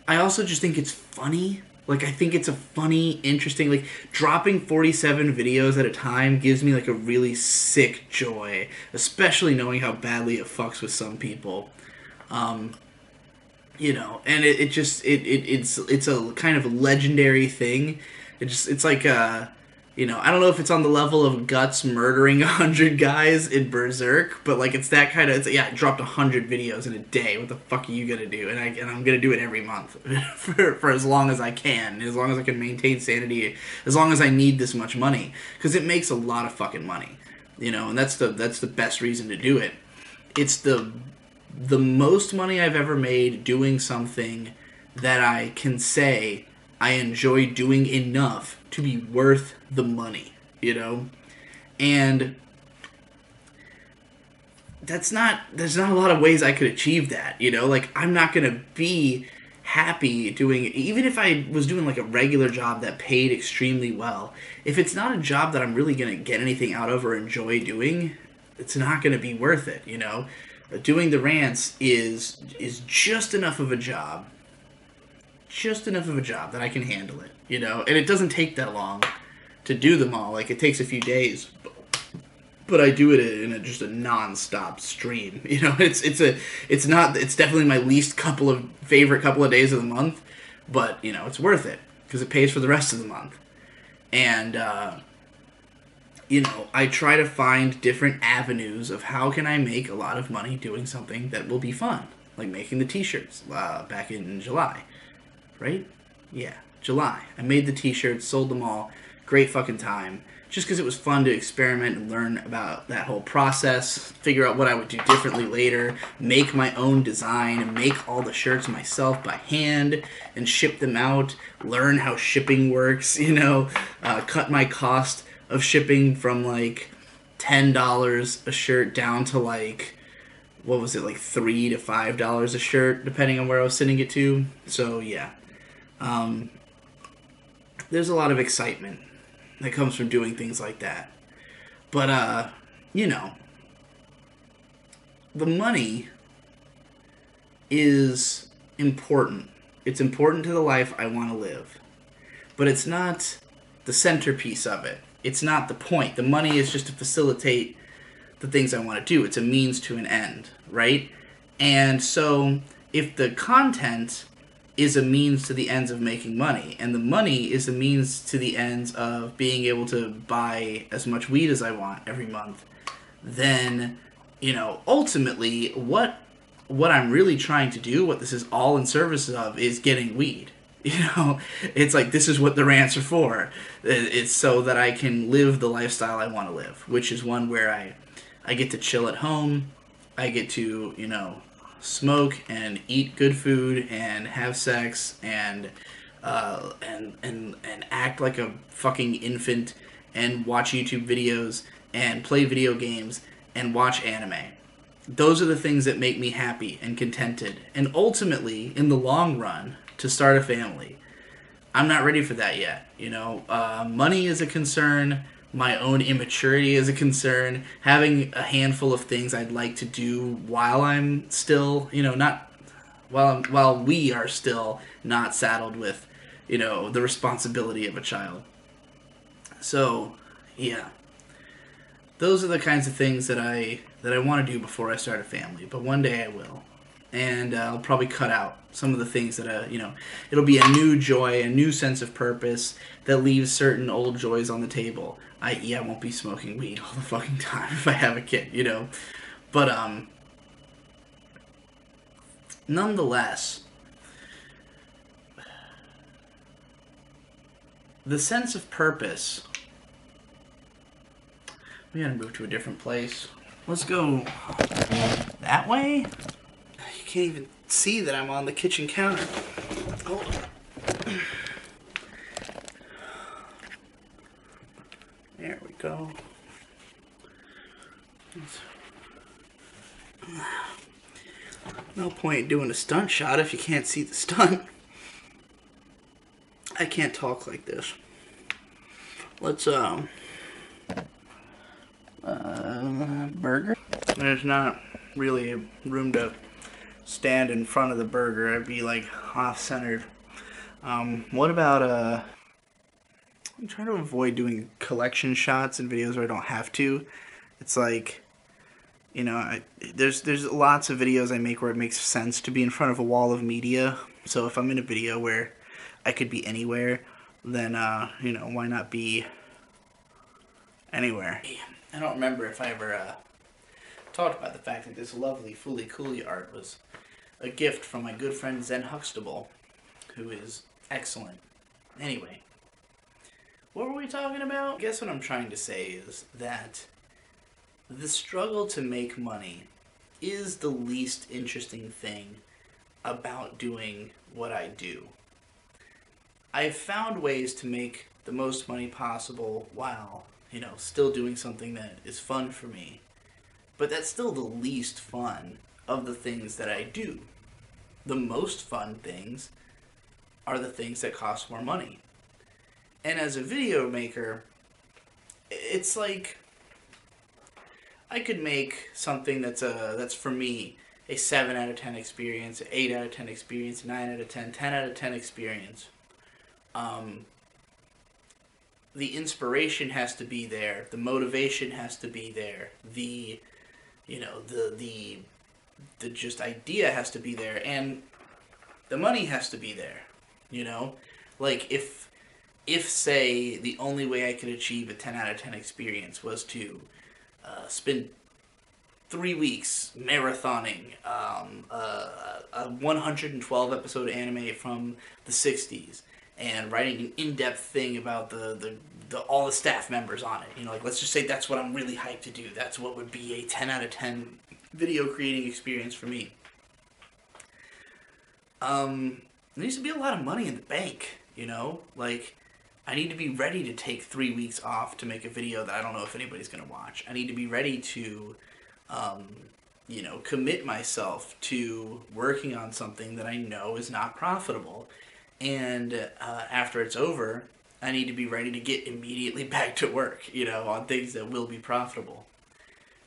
I also just think it's funny. Like, I think it's a funny, interesting, like, dropping 47 videos at a time gives me, like, a really sick joy, especially knowing how badly it fucks with some people. You know, and it's a kind of a legendary thing. It's like, you know, I don't know if it's on the level of Guts murdering 100 guys in Berserk, but, like, it's that kind of, I dropped 100 videos in a day. What the fuck are you gonna do? And I'm gonna do it every month for as long as I can, as long as I can maintain sanity, as long as I need this much money, because it makes a lot of fucking money, you know, and that's the best reason to do it. It's the most money I've ever made doing something that I can say I enjoy doing enough to be worth the money, you know? And there's not a lot of ways I could achieve that, you know? Like, I'm not gonna be happy doing, even if I was doing like a regular job that paid extremely well, if it's not a job that I'm really gonna get anything out of or enjoy doing, it's not gonna be worth it, you know? Doing the rants is just enough of a job. Just enough of a job that I can handle it, you know? And it doesn't take that long to do them all. Like, it takes a few days. But I do it in just a non-stop stream. You know, it's definitely my least favorite couple of days of the month. But, you know, it's worth it. Because it pays for the rest of the month. And, you know, I try to find different avenues of how can I make a lot of money doing something that will be fun. Like making the t-shirts back in July. Right? Yeah, July. I made the t-shirts, sold them all. Great fucking time. Just because it was fun to experiment and learn about that whole process, figure out what I would do differently later, make my own design, and make all the shirts myself by hand, and ship them out, learn how shipping works, you know, cut my cost of shipping from like $10 a shirt down to like, what was it, like $3 to $5 a shirt, depending on where I was sending it to. So, yeah. There's a lot of excitement that comes from doing things like that. But, you know, the money is important. It's important to the life I want to live. But it's not the centerpiece of it. It's not the point. The money is just to facilitate the things I want to do. It's a means to an end, right? And so if the content is a means to the ends of making money, and the money is a means to the ends of being able to buy as much weed as I want every month, then, you know, ultimately what I'm really trying to do, what this is all in service of, is getting weed. You know, it's like, this is what the rants are for. It's so that I can live the lifestyle I want to live, which is one where I get to chill at home, I get to, you know, smoke and eat good food and have sex and act like a fucking infant and watch YouTube videos and play video games and watch anime. Those are the things that make me happy and contented. And ultimately, in the long run, to start a family. I'm not ready for that yet. You know, money is a concern. My own immaturity is a concern. Having a handful of things I'd like to do while I'm still, you know, not while we are still not saddled with, you know, the responsibility of a child. So, yeah. Those are the kinds of things that I want to do before I start a family, but one day I will. and I'll probably cut out some of the things that it'll be a new joy, a new sense of purpose that leaves certain old joys on the table. I.e., I won't be smoking weed all the fucking time if I have a kid, But nonetheless, the sense of purpose. We gotta move to a different place. Let's go that way. You can't even see that I'm on the kitchen counter. Hold on. There we go. No point doing a stunt shot if you can't see the stunt. I can't talk like this. Let's burger. There's not really room to stand in front of the burger. I'd be like off-centered. What about I'm trying to avoid doing collection shots in videos where I don't have to. It's like, there's lots of videos I make where it makes sense to be in front of a wall of media. So if I'm in a video where I could be anywhere, then why not be anywhere? I don't remember if I ever talked about the fact that this lovely Fooly Cooly art was a gift from my good friend Zen Huxtable, who is excellent. Anyway, what were we talking about? I guess what I'm trying to say is that the struggle to make money is the least interesting thing about doing what I do. I've found ways to make the most money possible while, still doing something that is fun for me. But that's still the least fun of the things that I do. The most fun things are the things that cost more money. And as a video maker, it's like I could make something that's for me a 7 out of 10 experience, an 8 out of 10 experience, 9 out of 10, 10 out of 10 experience. The inspiration has to be there, the motivation has to be there, the just idea has to be there, and the money has to be there. Like if say the only way I could achieve a 10 out of 10 experience was to spend 3 weeks marathoning a 112 episode anime from the 60s and writing an in-depth thing about the all the staff members on it. Let's just say that's what I'm really hyped to do. That's what would be a 10 out of 10 video creating experience for me. There needs to be a lot of money in the bank, I need to be ready to take 3 weeks off to make a video that I don't know if anybody's going to watch. I need to be ready to, commit myself to working on something that I know is not profitable. And after it's over, I need to be ready to get immediately back to work, on things that will be profitable.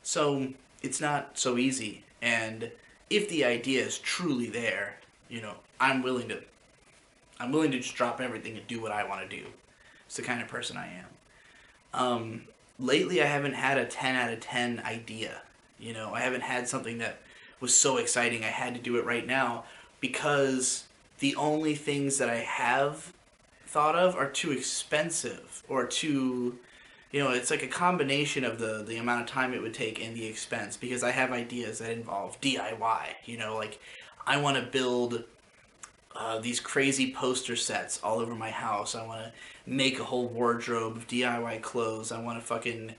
So it's not so easy. And if the idea is truly there, I'm willing to just drop everything and do what I want to do. It's the kind of person I am. Lately I haven't had a 10 out of 10 idea. I haven't had something that was so exciting I had to do it right now, because the only things that I have thought of are too expensive or too, it's like a combination of the amount of time it would take and the expense, because I have ideas that involve DIY, like I want to build these crazy poster sets all over my house. I want to make a whole wardrobe of DIY clothes. I want to fucking,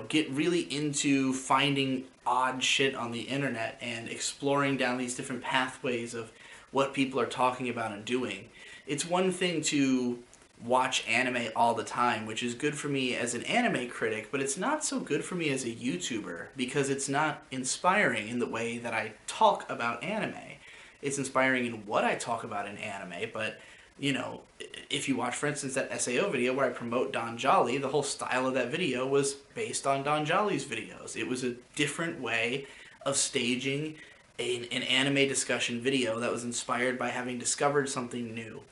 get really into finding odd shit on the internet and exploring down these different pathways of what people are talking about and doing. It's one thing to watch anime all the time, which is good for me as an anime critic, but it's not so good for me as a YouTuber, because it's not inspiring in the way that I talk about anime. It's inspiring in what I talk about in anime, but, if you watch, for instance, that SAO video where I promote Don Jolly, the whole style of that video was based on Don Jolly's videos. It was a different way of staging an anime discussion video that was inspired by having discovered something new.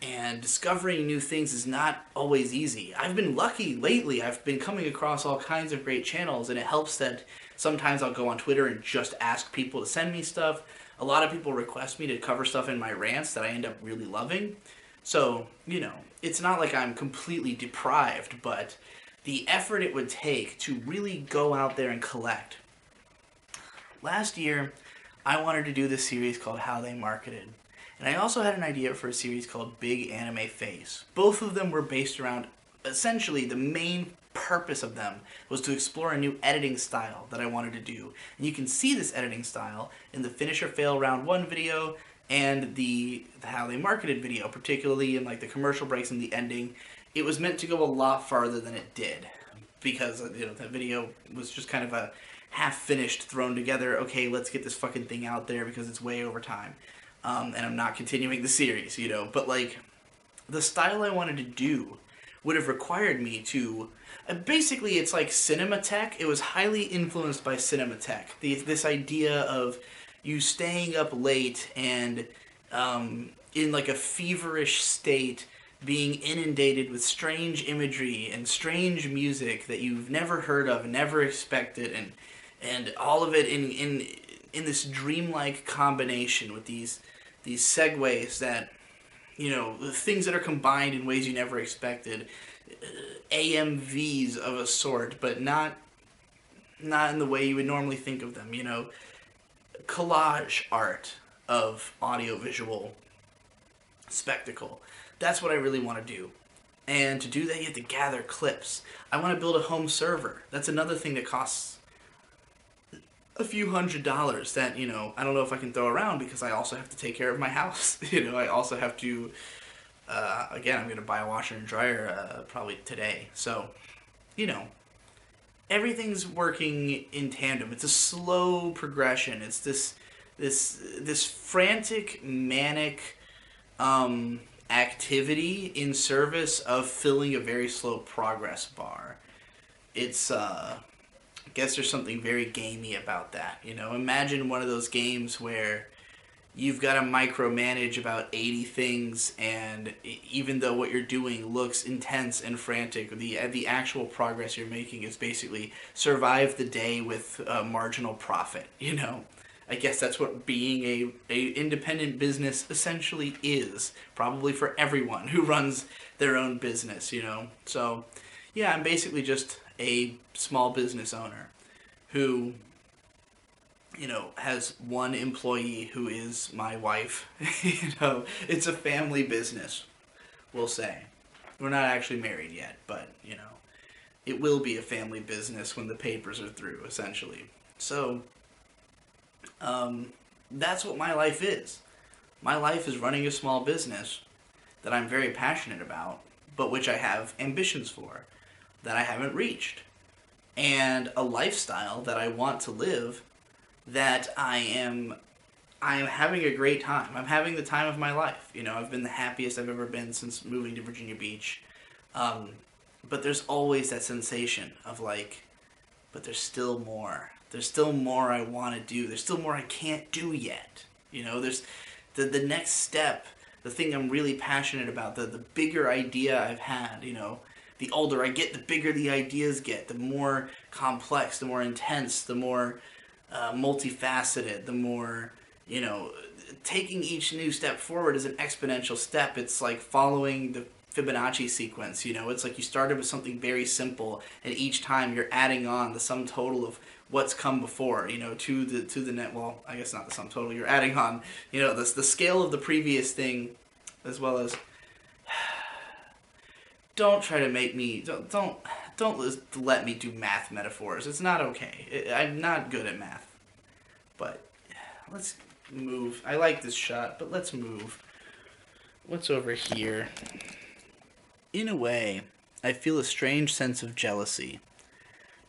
And discovering new things is not always easy. I've been lucky lately. I've been coming across all kinds of great channels, and it helps that sometimes I'll go on Twitter and just ask people to send me stuff. A lot of people request me to cover stuff in my rants that I end up really loving. So, it's not like I'm completely deprived, but the effort it would take to really go out there and collect. Last year, I wanted to do this series called How They Marketed. And I also had an idea for a series called Big Anime Face. Both of them were based around, essentially, the main purpose of them was to explore a new editing style that I wanted to do. And you can see this editing style in the Finish or Fail Round 1 video and the How They Marketed video, particularly in like the commercial breaks and the ending. It was meant to go a lot farther than it did because that video was just kind of a half-finished, thrown together, okay, let's get this fucking thing out there because it's way over time. And I'm not continuing the series, but like the style I wanted to do would have required me to basically it's like Cinematech. It was highly influenced by Cinematech. This idea of you staying up late and in like a feverish state, being inundated with strange imagery and strange music that you've never heard of, never expected, and all of it in this dreamlike combination with these segues that, things that are combined in ways you never expected, AMVs of a sort, but not in the way you would normally think of them, collage art of audiovisual spectacle. That's what I really want to do. And to do that, you have to gather clips. I want to build a home server. That's another thing that costs a few $100s that, I don't know if I can throw around because I also have to take care of my house. I also have to, again, I'm going to buy a washer and dryer probably today. So, everything's working in tandem. It's a slow progression. It's this frantic, manic activity in service of filling a very slow progress bar. It's, I guess there's something very gamey about that. Imagine one of those games where you've got to micromanage about 80 things, and even though what you're doing looks intense and frantic, the actual progress you're making is basically survive the day with a marginal profit. I guess that's what being a independent business essentially is, probably for everyone who runs their own business. So yeah, I'm basically just a small business owner who has one employee who is my wife. It's a family business, we'll say. We're not actually married yet, but, it will be a family business when the papers are through, essentially. So, that's what my life is. My life is running a small business that I'm very passionate about, but which I have ambitions for, that I haven't reached. And a lifestyle that I want to live, that I am having a great time. I'm having the time of my life. I've been the happiest I've ever been since moving to Virginia Beach. But there's always that sensation of but there's still more. There's still more I want to do. There's still more I can't do yet. There's the next step, the thing I'm really passionate about, the bigger idea I've had, the older I get, the bigger the ideas get, the more complex, the more intense, the more multifaceted, the more, taking each new step forward is an exponential step. It's like following the Fibonacci sequence, it's like you started with something very simple, and each time you're adding on the sum total of what's come before, to the net, well, I guess not the sum total, you're adding on, the scale of the previous thing, as well as, don't try to make me, don't let me do math metaphors. It's not okay. I'm not good at math. But let's move. I like this shot, but let's move. What's over here? In a way, I feel a strange sense of jealousy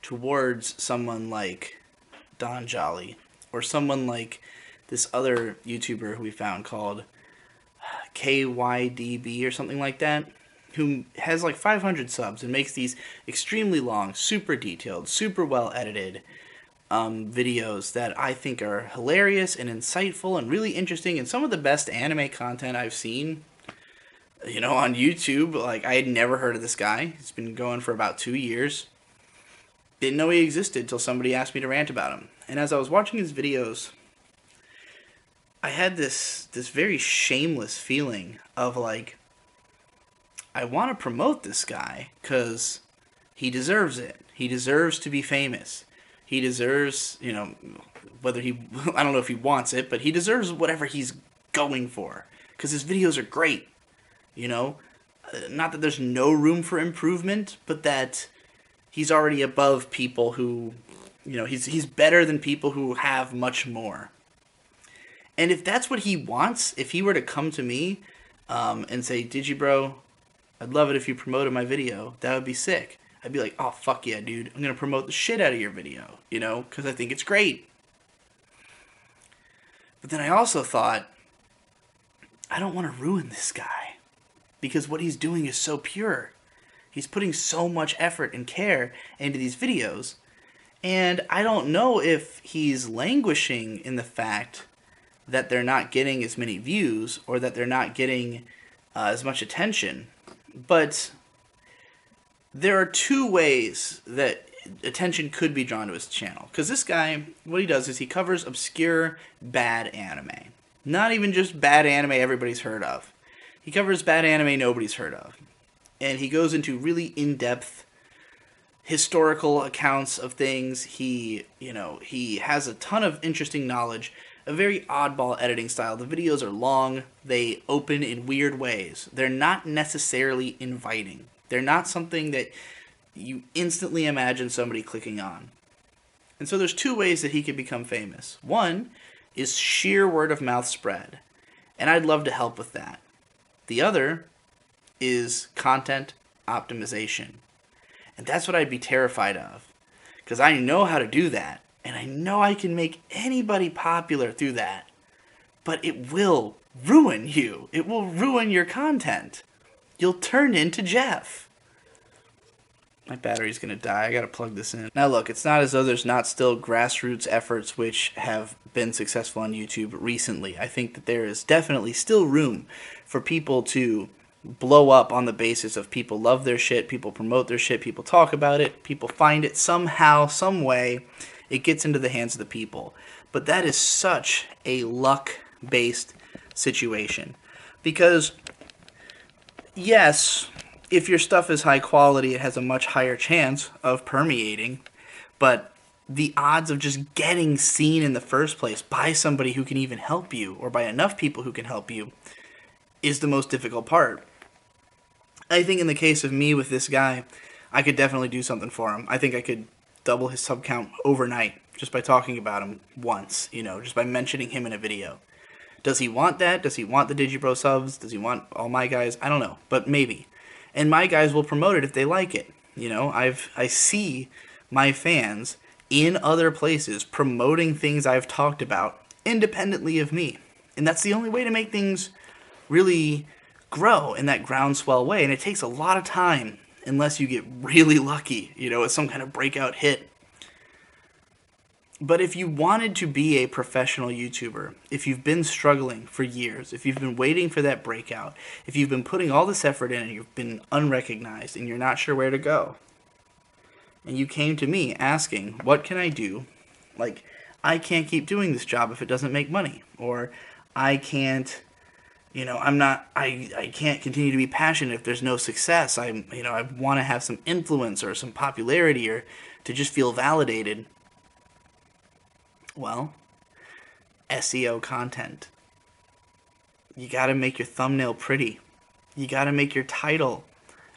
towards someone like Don Jolly, or someone like this other YouTuber who we found called KYDB or something like that, who has 500 subs and makes these extremely long, super detailed, super well edited videos that I think are hilarious and insightful and really interesting, and some of the best anime content I've seen. on YouTube. Like, I had never heard of this guy. He's been going for about 2 years. Didn't know he existed till somebody asked me to rant about him. And as I was watching his videos, I had this very shameless feeling of like, I want to promote this guy because he deserves it. He deserves to be famous. He deserves, whether he, I don't know if he wants it, but he deserves whatever he's going for. Because his videos are great, Not that there's no room for improvement, but that he's already above people who, he's better than people who have much more. And if that's what he wants, if he were to come to me and say, Digibro, I'd love it if you promoted my video, that would be sick. I'd be like, oh, fuck yeah, dude. I'm going to promote the shit out of your video, because I think it's great. But then I also thought, I don't want to ruin this guy. Because what he's doing is so pure. He's putting so much effort and care into these videos. And I don't know if he's languishing in the fact that they're not getting as many views or that they're not getting as much attention. But there are two ways that attention could be drawn to his channel. Because this guy, what he does is he covers obscure, bad anime. Not even just bad anime everybody's heard of. He covers bad anime nobody's heard of. And he goes into really in-depth historical accounts of things. He has a ton of interesting knowledge, a very oddball editing style. The videos are long. They open in weird ways. They're not necessarily inviting. They're not something that you instantly imagine somebody clicking on. And so there's two ways that he could become famous. One is sheer word of mouth spread. And I'd love to help with that. The other is content optimization. And that's what I'd be terrified of. Because I know how to do that. And I know I can make anybody popular through that. But it will ruin you. It will ruin your content. You'll turn into Jeff. My battery's going to die. I got to plug this in. Now look, it's not as though there's not still grassroots efforts which have been successful on YouTube recently. I think that there is definitely still room for people to blow up on the basis of people love their shit, people promote their shit, people talk about it, people find it somehow, some way, it gets into the hands of the people. But that is such a luck-based situation. Because, yes, if your stuff is high quality, it has a much higher chance of permeating, but the odds of just getting seen in the first place by somebody who can even help you, or by enough people who can help you, is the most difficult part. I think in the case of me with this guy, I could definitely do something for him. I think I could double his sub count overnight just by talking about him once, just by mentioning him in a video. Does he want that? Does he want the Digibro subs? Does he want all my guys? I don't know, but maybe. And my guys will promote it if they like it. I see my fans in other places promoting things I've talked about independently of me. And that's the only way to make things really grow in that groundswell way. And it takes a lot of time unless you get really lucky, with some kind of breakout hit. But if you wanted to be a professional YouTuber, if you've been struggling for years, if you've been waiting for that breakout, if you've been putting all this effort in and you've been unrecognized and you're not sure where to go, and you came to me asking, what can I do? Like, I can't keep doing this job if it doesn't make money. Or I can't, I can't continue to be passionate if there's no success. I want to have some influence or some popularity or to just feel validated. Well, SEO content. You got to make your thumbnail pretty. You got to make your title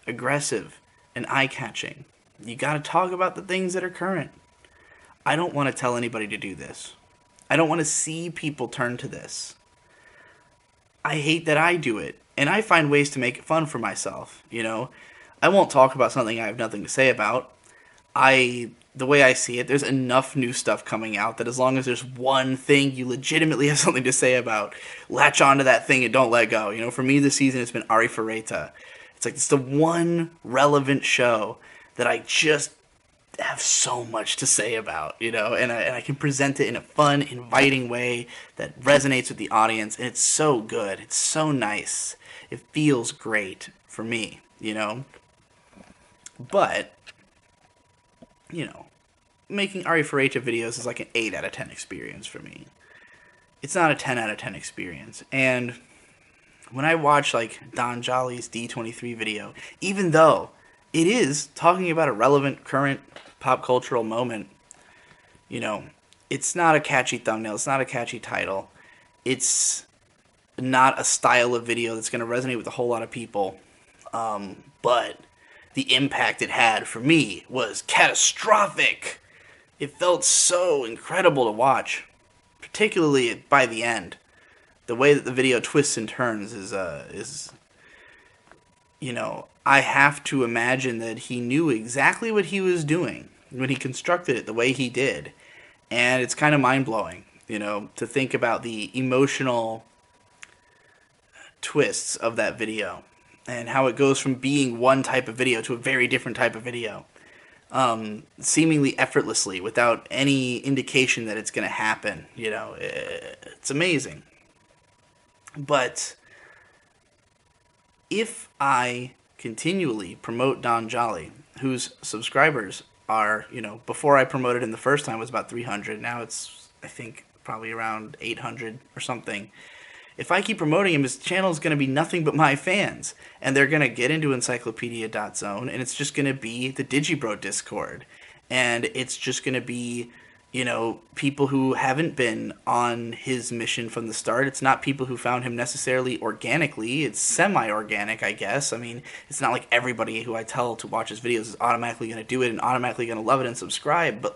aggressive and eye-catching. You got to talk about the things that are current. I don't want to tell anybody to do this. I don't want to see people turn to this. I hate that I do it, and I find ways to make it fun for myself, I won't talk about something I have nothing to say about. The way I see it, there's enough new stuff coming out that as long as there's one thing you legitimately have something to say about, latch onto that thing and don't let go. For me this season, it's been Ari Ferreira. It's the one relevant show that I just have so much to say about, and I can present it in a fun, inviting way that resonates with the audience, and it's so good. It's so nice. It feels great for me, But, making Ari4H videos is like an 8 out of 10 experience for me. It's not a 10 out of 10 experience. And when I watch like Don Jolly's D23 video, even though it is talking about a relevant current pop cultural moment, it's not a catchy thumbnail, it's not a catchy title, it's not a style of video that's going to resonate with a whole lot of people, but the impact it had for me was catastrophic. It felt so incredible to watch, particularly by the end. The way that the video twists and turns is I have to imagine that he knew exactly what he was doing when he constructed it the way he did. And it's kind of mind-blowing, to think about the emotional twists of that video and how it goes from being one type of video to a very different type of video, seemingly effortlessly without any indication that it's going to happen. It's amazing. But if I continually promote Don Jolly, whose subscribers are, before I promoted him the first time it was about 300, now it's, I think, probably around 800 or something. If I keep promoting him, his channel is going to be nothing but my fans. And they're going to get into encyclopedia.zone, and it's just going to be the Digibro Discord. And it's just going to be, people who haven't been on his mission from the start. It's not people who found him necessarily organically. It's semi-organic, I guess. I mean, it's not like everybody who I tell to watch his videos is automatically going to do it and automatically going to love it and subscribe. But,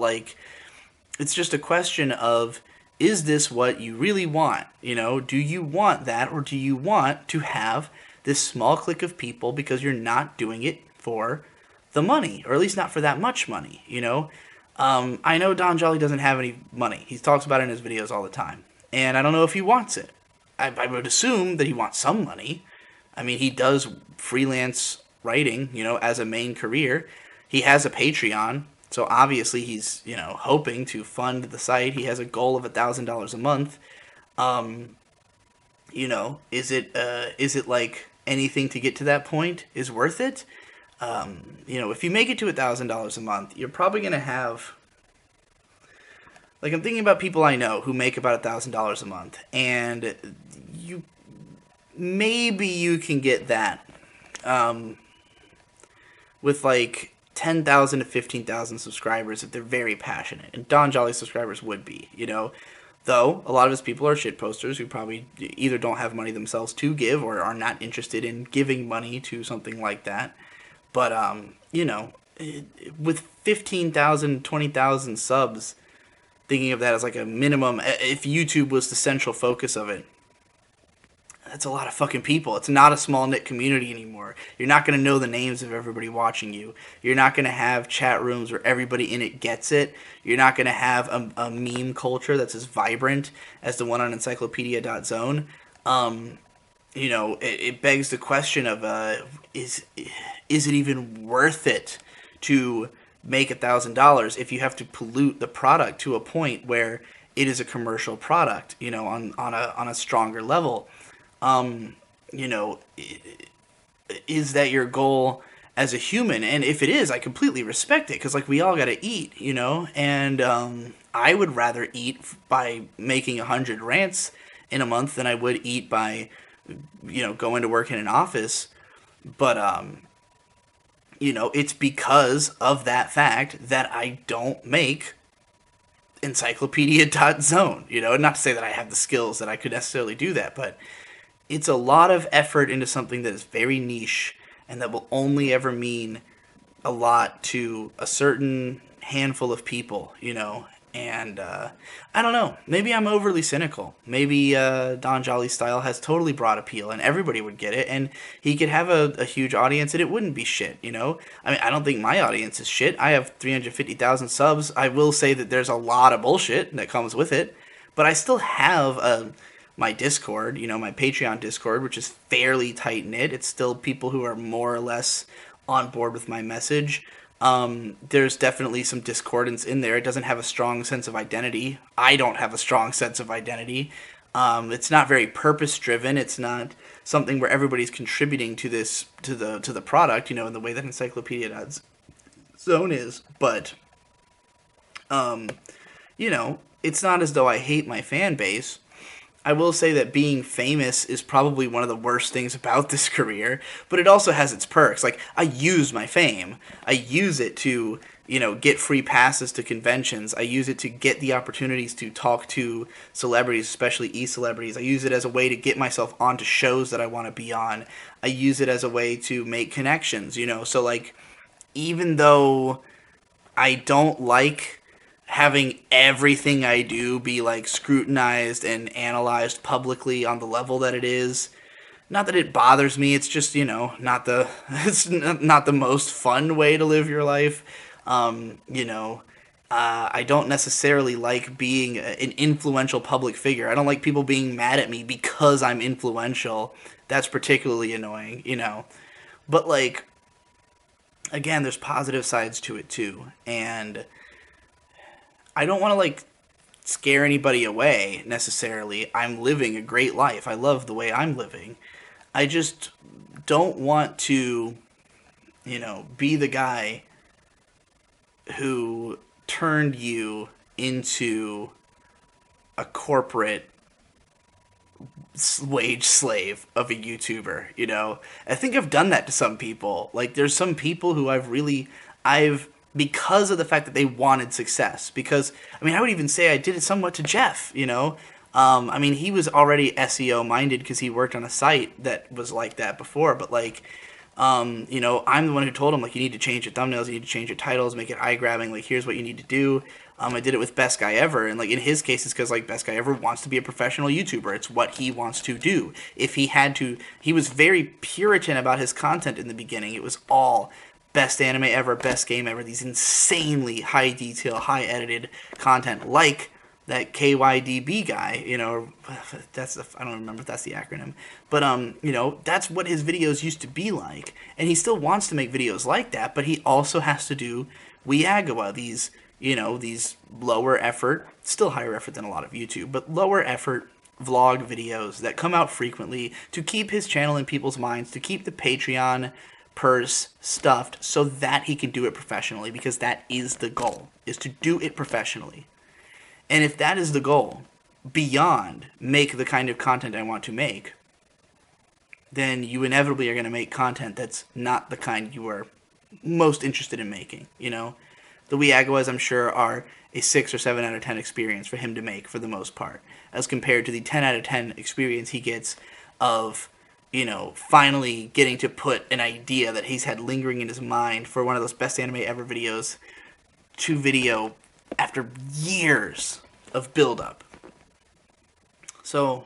it's just a question of, is this what you really want? Do you want that, or do you want to have this small clique of people because you're not doing it for the money, or at least not for that much money, I know Don Jolly doesn't have any money. He talks about it in his videos all the time. And I don't know if he wants it. I would assume that he wants some money. I mean, he does freelance writing, as a main career. He has a Patreon. So obviously he's, hoping to fund the site. He has a goal of $1,000 a month. Is it like anything to get to that point is worth it? If you make it to $1,000 a month, you're probably going to have, I'm thinking about people I know who make about $1,000 a month, and maybe you can get that, with 10,000 to 15,000 subscribers if they're very passionate, and Don Jolly subscribers would be, though a lot of his people are shit posters who probably either don't have money themselves to give or are not interested in giving money to something like that. But, with 15,000, 20,000 subs, thinking of that as a minimum, if YouTube was the central focus of it, that's a lot of fucking people. It's not a small-knit community anymore. You're not going to know the names of everybody watching you. You're not going to have chat rooms where everybody in it gets it. You're not going to have a meme culture that's as vibrant as the one on encyclopedia.zone. It begs the question of, is it even worth it to make $1,000 if you have to pollute the product to a point where it is a commercial product, on a stronger level? Is that your goal as a human? And if it is, I completely respect it, because we all gotta eat, and I would rather eat by making 100 rants in a month than I would eat by going to work in an office. But it's because of that fact that I don't make encyclopedia.zone, not to say that I have the skills that I could necessarily do that, but it's a lot of effort into something that is very niche and that will only ever mean a lot to a certain handful of people, and I don't know, maybe I'm overly cynical. Maybe Don Jolly's style has totally broad appeal and everybody would get it, and he could have a huge audience and it wouldn't be shit, I mean, I don't think my audience is shit. I have 350,000 subs. I will say that there's a lot of bullshit that comes with it, but I still have my Discord, my Patreon Discord, which is fairly tight-knit. It's still people who are more or less on board with my message. There's definitely some discordance in there. It doesn't have a strong sense of identity. I don't have a strong sense of identity. It's not very purpose driven. It's not something where everybody's contributing to this to the product, in the way that encyclopedia.zone is. But it's not as though I hate my fan base. I will say that being famous is probably one of the worst things about this career, but it also has its perks. Like, I use my fame. I use it to, get free passes to conventions. I use it to get the opportunities to talk to celebrities, especially e-celebrities. I use it as a way to get myself onto shows that I want to be on. I use it as a way to make connections, So, like, even though I don't like having everything I do be like scrutinized and analyzed publicly on the level that it is. Not that it bothers me. It's just not the it's not the most fun way to live your life. I don't necessarily like being an influential public figure. I don't like people being mad at me because I'm influential. That's particularly annoying. But like, again, there's positive sides to it too, and I don't want to like scare anybody away necessarily. I'm living a great life. I love the way I'm living. I just don't want to, be the guy who turned you into a corporate wage slave of a YouTuber. I think I've done that to some people. Like, there's some people who I've because of the fact that they wanted success. Because, I would even say I did it somewhat to Jeff, he was already SEO minded because he worked on a site that was like that before. But, like, I'm the one who told him, like, you need to change your thumbnails, you need to change your titles, make it eye-grabbing, like, here's what you need to do. I did it with Best Guy Ever, and, like, in his case, it's because, like, Best Guy Ever wants to be a professional YouTuber. It's what he wants to do. If he had to, he was very Puritan about his content in the beginning. It was all best anime ever, best game ever, these insanely high detail, high edited content, like that KYDB guy, I don't remember if that's the acronym, but that's what his videos used to be like, and he still wants to make videos like that, but he also has to do Weagawa, these lower effort, still higher effort than a lot of YouTube, but lower effort vlog videos that come out frequently to keep his channel in people's minds, to keep the Patreon purse stuffed so that he can do it professionally, because that is the goal, is to do it professionally. And if that is the goal, beyond make the kind of content I want to make, then you inevitably are going to make content that's not the kind you are most interested in making, The Weagawas, I'm sure, are a 6 or 7 out of 10 experience for him to make for the most part, as compared to the 10 out of 10 experience he gets of finally getting to put an idea that he's had lingering in his mind for one of those best anime ever videos to video after years of build-up. So,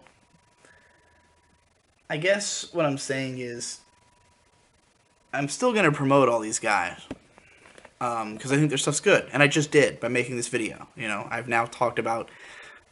I guess what I'm saying is, I'm still going to promote all these guys, because I think their stuff's good, and I just did by making this video. I've now talked about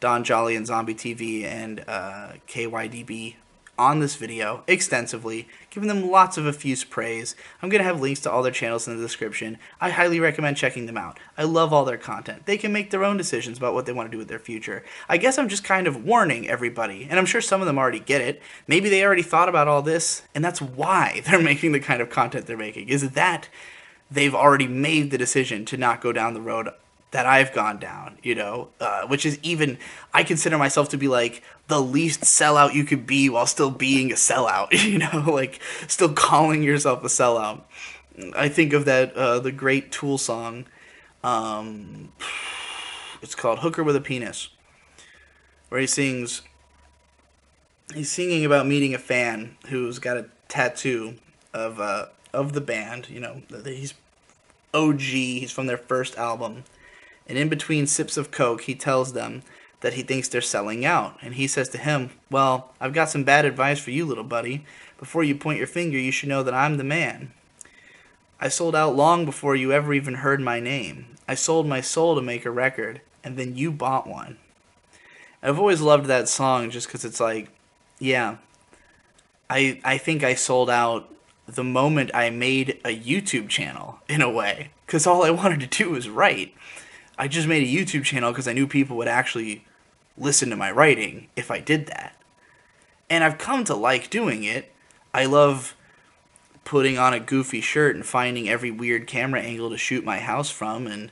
Don Jolly and Zombie TV and KYDB on this video extensively, giving them lots of effuse praise. I'm going to have links to all their channels in the description. I highly recommend checking them out. I love all their content. They can make their own decisions about what they want to do with their future. I guess I'm just kind of warning everybody, and I'm sure some of them already get it. Maybe they already thought about all this, and that's why they're making the kind of content they're making, is that they've already made the decision to not go down the road that I've gone down, which is even, I consider myself to be like the least sellout you could be while still being a sellout, like still calling yourself a sellout. I think of that, the great Tool song, it's called Hooker with a Penis, where he's singing about meeting a fan who's got a tattoo of the band, he's OG, he's from their first album. And in between sips of Coke, he tells them that he thinks they're selling out. And he says to him, well, I've got some bad advice for you, little buddy. Before you point your finger, you should know that I'm the man. I sold out long before you ever even heard my name. I sold my soul to make a record, and then you bought one. I've always loved that song just because it's like, yeah, I think I sold out the moment I made a YouTube channel, in a way. Because all I wanted to do was write. I just made a YouTube channel because I knew people would actually listen to my writing if I did that. And I've come to like doing it. I love putting on a goofy shirt and finding every weird camera angle to shoot my house from, and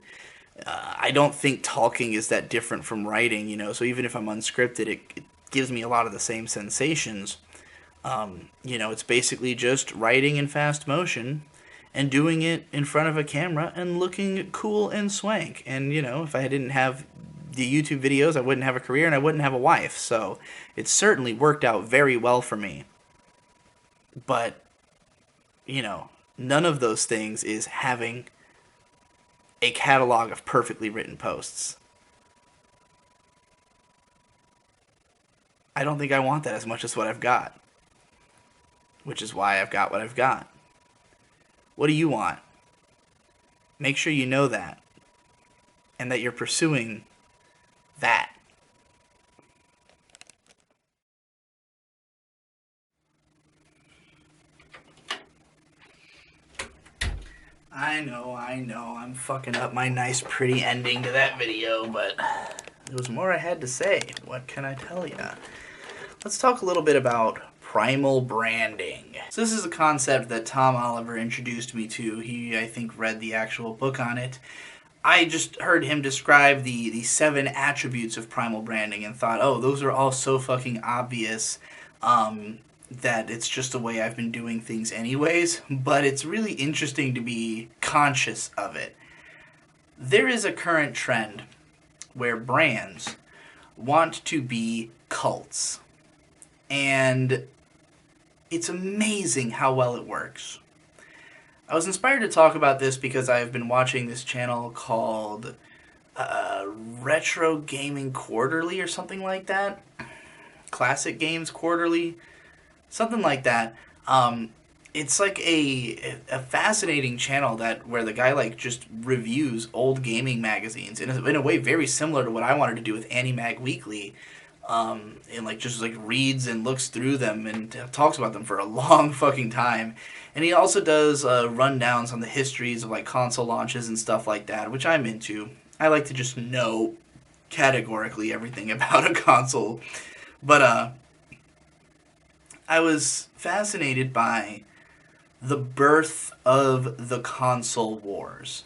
I don't think talking is that different from writing, you know, so even if I'm unscripted, it gives me a lot of the same sensations. You know, it's basically just writing in fast motion and doing it in front of a camera and looking cool and swank. And, you know, if I didn't have the YouTube videos, I wouldn't have a career and I wouldn't have a wife. So it certainly worked out very well for me. But, you know, none of those things is having a catalog of perfectly written posts. I don't think I want that as much as what I've got. Which is why I've got what I've got. What do you want? Make sure you know that. And that you're pursuing that. I know, I'm fucking up my nice pretty ending to that video, but there was more I had to say. What can I tell you? Let's talk a little bit about primal branding. So this is a concept that Tom Oliver introduced me to. He, I think, read the actual book on it. I just heard him describe the 7 attributes of primal branding and thought, oh, those are all so fucking obvious that it's just the way I've been doing things anyways, but it's really interesting to be conscious of it. There is a current trend where brands want to be cults, and it's amazing how well it works. I was inspired to talk about this because I've been watching this channel called Retro Gaming Quarterly or something like that. Classic Games Quarterly. Something like that. It's like a fascinating channel where the guy like just reviews old gaming magazines in a way very similar to what I wanted to do with Animag Weekly. And like just like reads and looks through them and talks about them for a long fucking time. And he also does rundowns on the histories of like console launches and stuff like that, which I'm into. I like to just know categorically everything about a console. But I was fascinated by the birth of the console wars.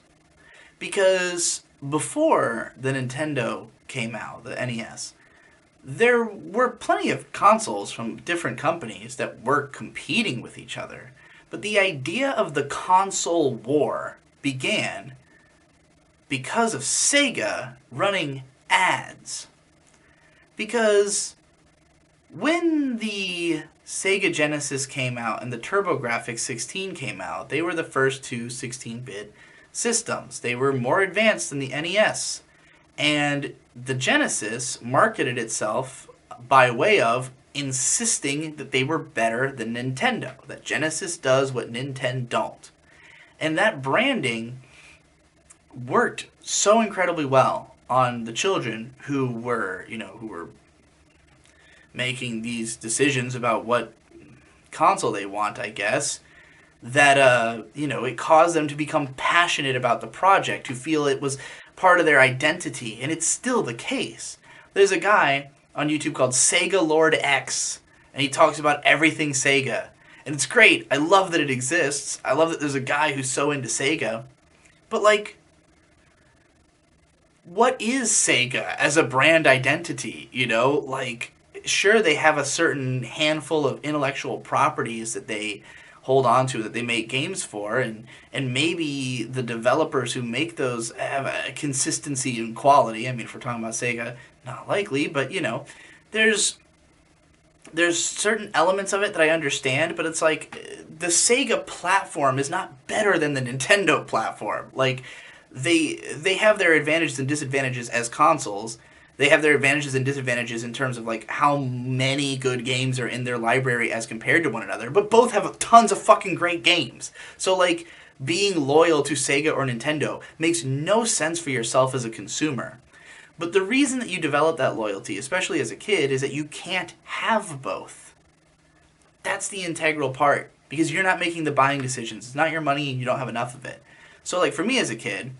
Because before the Nintendo came out, the NES, there were plenty of consoles from different companies that were competing with each other. But the idea of the console war began because of Sega running ads. Because when the Sega Genesis came out and the TurboGrafx 16 came out, they were the first 2 16-bit systems. They were more advanced than the NES. And the Genesis marketed itself by way of insisting that they were better than Nintendo. That Genesis does what Nintendo don't. And that branding worked so incredibly well on the children who were making these decisions about what console they want, I guess, that it caused them to become passionate about the project, to feel it was part of their identity, and it's still the case. There's a guy on YouTube called Sega Lord X, and he talks about everything Sega, and it's great. I love that it exists. I love that there's a guy who's so into Sega, but like, what is Sega as a brand identity, you know? Like, sure, they have a certain handful of intellectual properties that they hold on to, that they make games for, and maybe the developers who make those have a consistency in quality. I mean, if we're talking about Sega, not likely, but there's certain elements of it that I understand, but it's like the Sega platform is not better than the Nintendo platform. Like, they have their advantages and disadvantages as consoles. They have their advantages and disadvantages in terms of like how many good games are in their library as compared to one another, but both have tons of fucking great games. So like, being loyal to Sega or Nintendo makes no sense for yourself as a consumer. But the reason that you develop that loyalty, especially as a kid, is that you can't have both. That's the integral part, because you're not making the buying decisions. It's not your money and you don't have enough of it. So like, for me as a kid,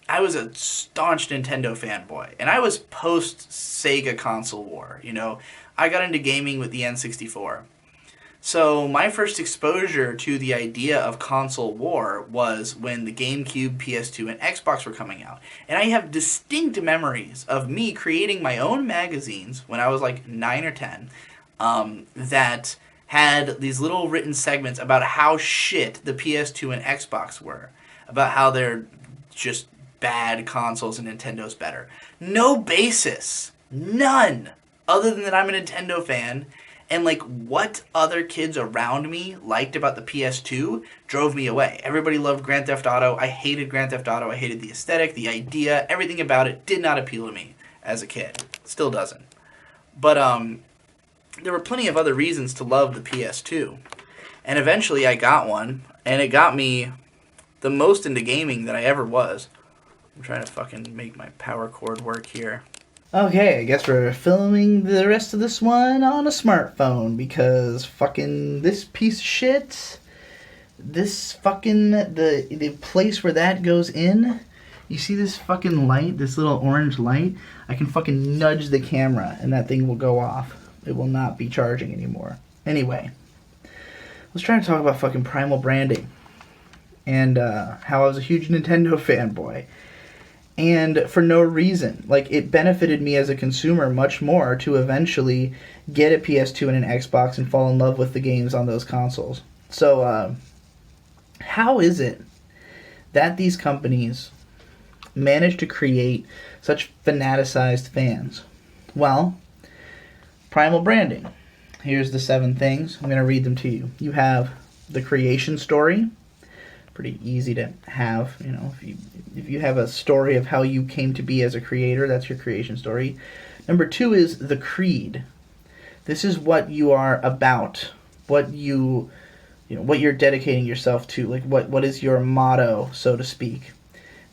I was a staunch Nintendo fanboy, and I was post Sega console war. You know, I got into gaming with the N64. So my first exposure to the idea of console war was when the GameCube, PS2, and Xbox were coming out. And I have distinct memories of me creating my own magazines when I was like 9 or 10 that had these little written segments about how shit the PS2 and Xbox were, about how they're just bad consoles and Nintendo's better. No basis. None. Other than that I'm a Nintendo fan, and like what other kids around me liked about the PS2 drove me away. Everybody loved Grand Theft Auto. I hated Grand Theft Auto. I hated the aesthetic, the idea, everything about it did not appeal to me as a kid. Still doesn't. But there were plenty of other reasons to love the PS2. And eventually I got one, and it got me the most into gaming that I ever was. I'm trying to fucking make my power cord work here. Okay, I guess we're filming the rest of this one on a smartphone because fucking this piece of shit, this fucking, the place where that goes in, you see this fucking light, this little orange light? I can fucking nudge the camera and that thing will go off. It will not be charging anymore. Anyway, let's try to talk about fucking primal branding and how I was a huge Nintendo fanboy. And for no reason. Like, it benefited me as a consumer much more to eventually get a PS2 and an Xbox and fall in love with the games on those consoles. So, how is it that these companies manage to create such fanaticized fans? Well, primal branding. Here's the 7 things. I'm going to read them to you. You have the creation story. Pretty easy to have, you know, if you have a story of how you came to be as a creator, that's your creation story. Number 2 is the creed. This is what you are about, what you know, what you're dedicating yourself to, like what is your motto, so to speak.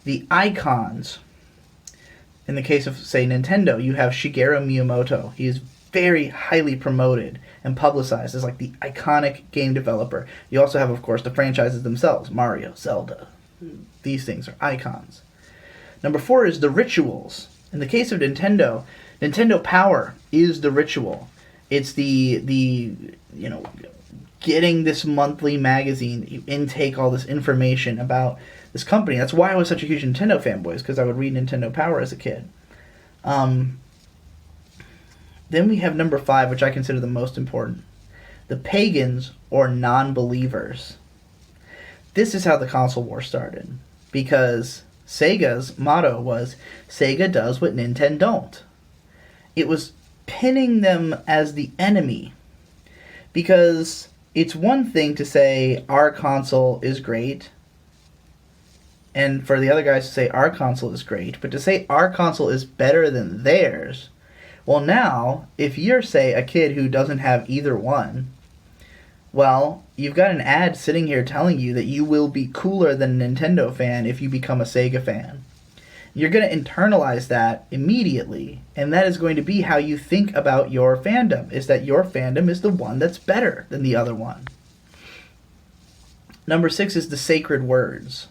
The icons. In the case of, say, Nintendo, you have Shigeru Miyamoto. He is very highly promoted and publicized as like the iconic game developer. You also have, of course, the franchises themselves. Mario, Zelda. These things are icons. Number 4 is the rituals. In the case of Nintendo, Nintendo Power is the ritual. It's the you know, getting this monthly magazine, you intake all this information about this company. That's why I was such a huge Nintendo fanboy, because I would read Nintendo Power as a kid. Then we have number 5, which I consider the most important. The pagans or non-believers. This is how the console war started. Because Sega's motto was, Sega does what Nintendo don't. It was pinning them as the enemy. Because it's one thing to say, our console is great, and for the other guys to say, our console is great, but to say our console is better than theirs, well, now, if you're, say, a kid who doesn't have either one, well, you've got an ad sitting here telling you that you will be cooler than a Nintendo fan if you become a Sega fan. You're going to internalize that immediately, and that is going to be how you think about your fandom, is that your fandom is the one that's better than the other one. Number 6 is the sacred words.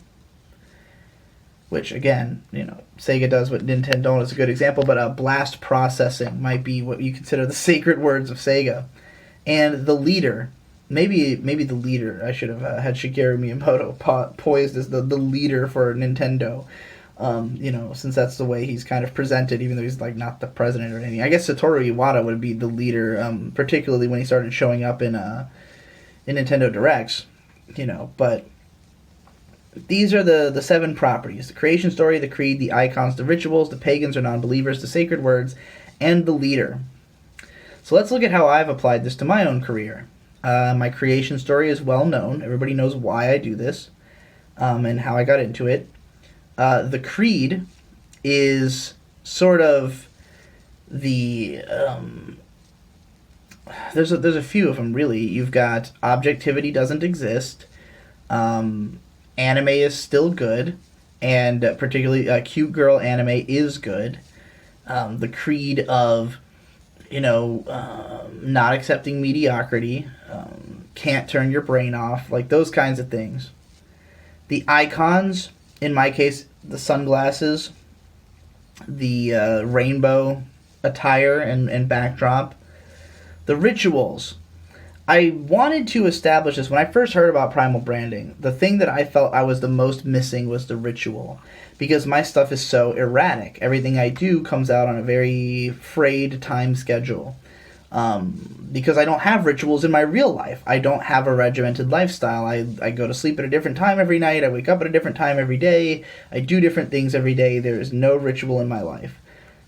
Which, again, you know, Sega does what Nintendo don't is a good example, but blast processing might be what you consider the sacred words of Sega. And the leader, maybe the leader, I should have had Shigeru Miyamoto poised as the leader for Nintendo, you know, since that's the way he's kind of presented, even though he's, like, not the president or anything. I guess Satoru Iwata would be the leader, particularly when he started showing up in Nintendo Directs, you know, but these are the 7 properties: the creation story, the creed, the icons, the rituals, the pagans or non-believers, the sacred words, and the leader. So let's look at how I've applied this to my own career. My creation story is well known. Everybody knows why I do this and how I got into it. The creed is sort of the... there's a few of them, really. You've got objectivity doesn't exist. Anime is still good, and particularly cute girl anime is good. The creed of, you know, not accepting mediocrity, can't turn your brain off, like those kinds of things. The icons in my case, the sunglasses, the rainbow attire and backdrop, the rituals. I wanted to establish this. When I first heard about primal branding, the thing that I felt I was the most missing was the ritual. Because my stuff is so erratic. Everything I do comes out on a very frayed time schedule. Because I don't have rituals in my real life. I don't have a regimented lifestyle. I go to sleep at a different time every night. I wake up at a different time every day. I do different things every day. There is no ritual in my life.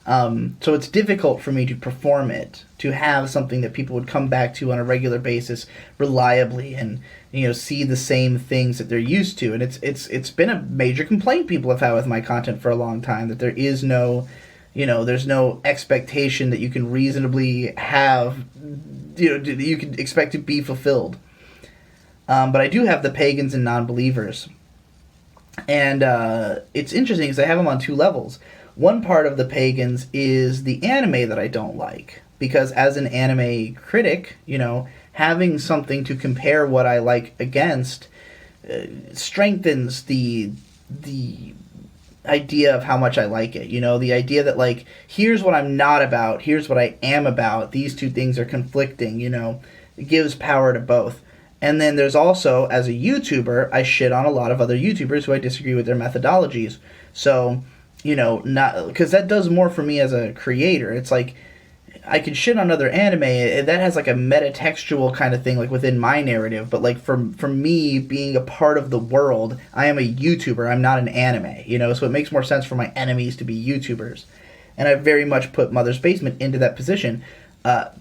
So it's difficult for me to perform it, to have something that people would come back to on a regular basis reliably and, see the same things that they're used to. And it's been a major complaint people have had with my content for a long time, that there is no, there's no expectation that you can reasonably have, that you can expect to be fulfilled. But I do have the pagans and non-believers. And it's interesting because I have them on two levels. One part of the pagans is the anime that I don't like. Because as an anime critic, having something to compare what I like against strengthens the idea of how much I like it. The idea that, here's what I'm not about, here's what I am about, these two things are conflicting, it gives power to both. And then there's also, as a YouTuber, I shit on a lot of other YouTubers who I disagree with their methodologies. So, not, because that does more for me as a creator. It's like, I could shit on other anime, that has a metatextual kind of thing within my narrative, but for me being a part of the world, I am a YouTuber, I'm not an anime, so it makes more sense for my enemies to be YouTubers. And I very much put Mother's Basement into that position.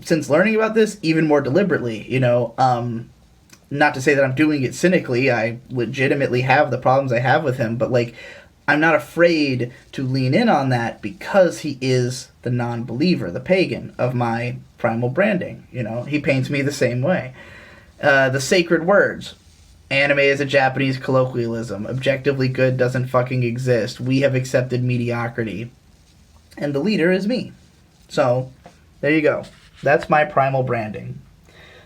Since learning about this, even more deliberately, not to say that I'm doing it cynically, I legitimately have the problems I have with him, but I'm not afraid to lean in on that because he is the non-believer, the pagan of my primal branding. He paints me the same way. The sacred words. Anime is a Japanese colloquialism. Objectively good doesn't fucking exist. We have accepted mediocrity. And the leader is me. So, there you go. That's my primal branding.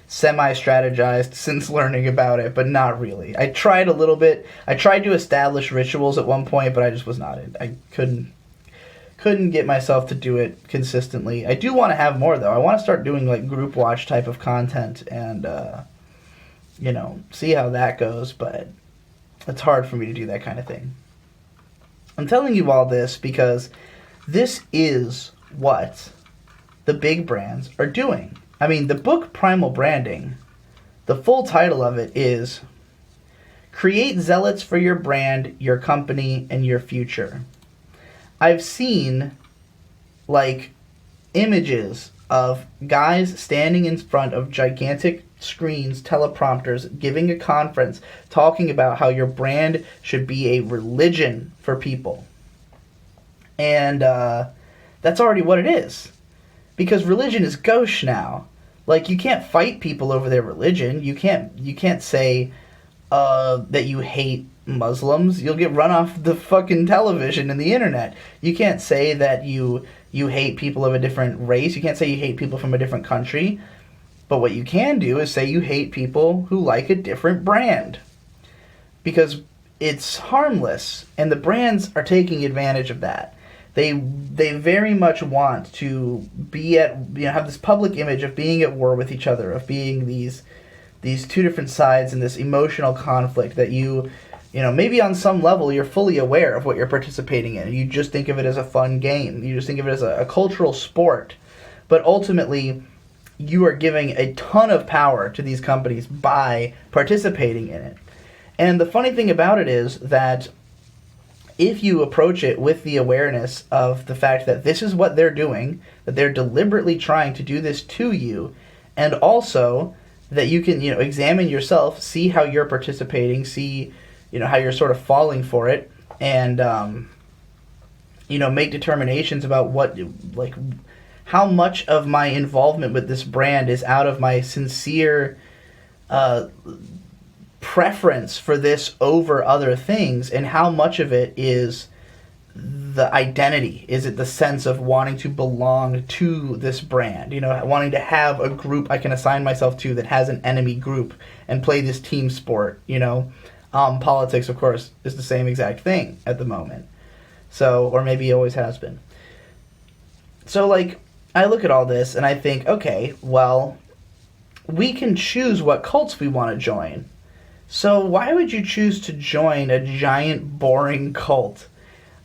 Semi-strategized since learning about it, but not really. I tried a little bit. I tried to establish rituals at one point, but I just was not I couldn't get myself to do it consistently. I do want to have more, though. I want to start doing group watch type of content and see how that goes, but it's hard for me to do that kind of thing. I'm telling you all this because this is what the big brands are doing. I mean, the book Primal Branding, the full title of it is Create Zealots for Your Brand, Your Company, and Your Future. I've seen, images of guys standing in front of gigantic screens, teleprompters, giving a conference, talking about how your brand should be a religion for people. And that's already what it is. Because religion is gauche now. You can't fight people over their religion. You can't say that you hate Muslims. You'll get run off the fucking television and the internet. You can't say that you hate people of a different race. You can't say you hate people from a different country. But what you can do is say you hate people who like a different brand. Because it's harmless, and the brands are taking advantage of that. They very much want to be have this public image of being at war with each other, of being these two different sides in this emotional conflict that maybe on some level you're fully aware of what you're participating in. You just think of it as a fun game. You just think of it as a cultural sport. But ultimately, you are giving a ton of power to these companies by participating in it. And the funny thing about it is that if you approach it with the awareness of the fact that this is what they're doing, that they're deliberately trying to do this to you, and also that you can, examine yourself, see how you're participating, see, how you're sort of falling for it, and, make determinations about how much of my involvement with this brand is out of my sincere preference for this over other things, and how much of it is the identity. Is it the sense of wanting to belong to this brand, wanting to have a group I can assign myself to that has an enemy group and play this team sport, Politics, of course, is the same exact thing at the moment. So, or maybe always has been. So, like, I look at all this and I think, okay, well, we can choose what cults we want to join. So why would you choose to join a giant, boring cult?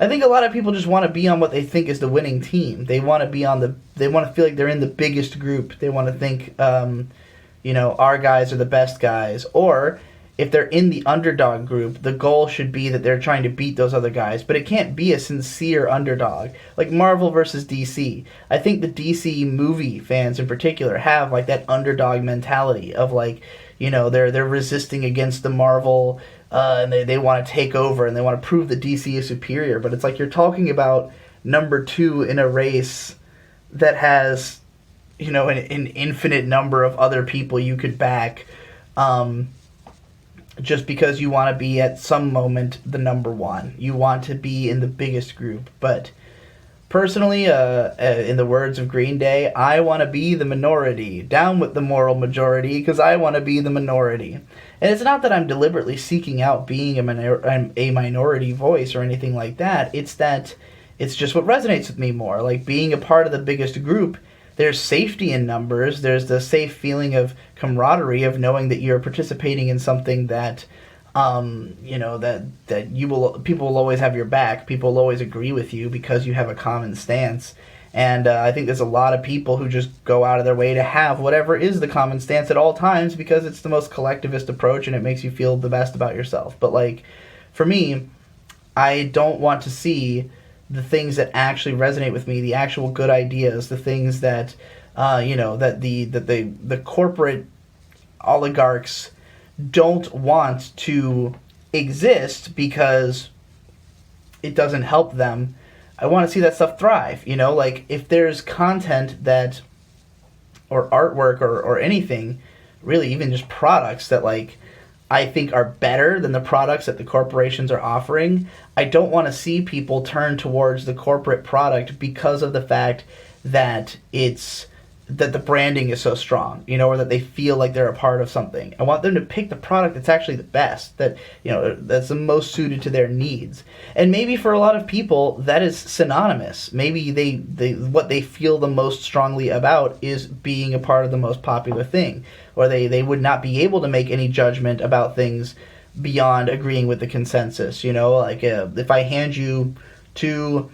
I think a lot of people just want to be on what they think is the winning team. They want to be on they want to feel like they're in the biggest group. They want to think, our guys are the best guys. Or if they're in the underdog group, the goal should be that they're trying to beat those other guys. But it can't be a sincere underdog. Like Marvel versus DC. I think the DC movie fans in particular have like that underdog mentality of like, they're resisting against the Marvel and they want to take over and they want to prove that DC is superior. But it's like you're talking about number 2 in a race that has, an infinite number of other people you could back. Just because you want to be at some moment the number 1. You want to be in the biggest group. But personally, in the words of Green Day, I want to be the minority. Down with the moral majority, because I want to be the minority. And it's not that I'm deliberately seeking out being a minority voice or anything like that. It's that it's just what resonates with me more. Like being a part of the biggest group, there's safety in numbers. There's the safe feeling of camaraderie of knowing that you're participating in something that, people will always have your back. People will always agree with you because you have a common stance. And I think there's a lot of people who just go out of their way to have whatever is the common stance at all times because it's the most collectivist approach and it makes you feel the best about yourself. But like, for me, I don't want to see the things that actually resonate with me, the actual good ideas, the things that, that the corporate oligarchs don't want to exist because it doesn't help them. I want to see that stuff thrive, like if there's content that, or artwork or anything, really even just products that like I think are better than the products that the corporations are offering, I don't want to see people turn towards the corporate product because of the fact that that the branding is so strong, or that they feel like they're a part of something. I want them to pick the product that's actually the best, that, that's the most suited to their needs. And maybe for a lot of people, that is synonymous. Maybe they what they feel the most strongly about is being a part of the most popular thing. Or they would not be able to make any judgment about things beyond agreeing with the consensus. Like if I hand you 2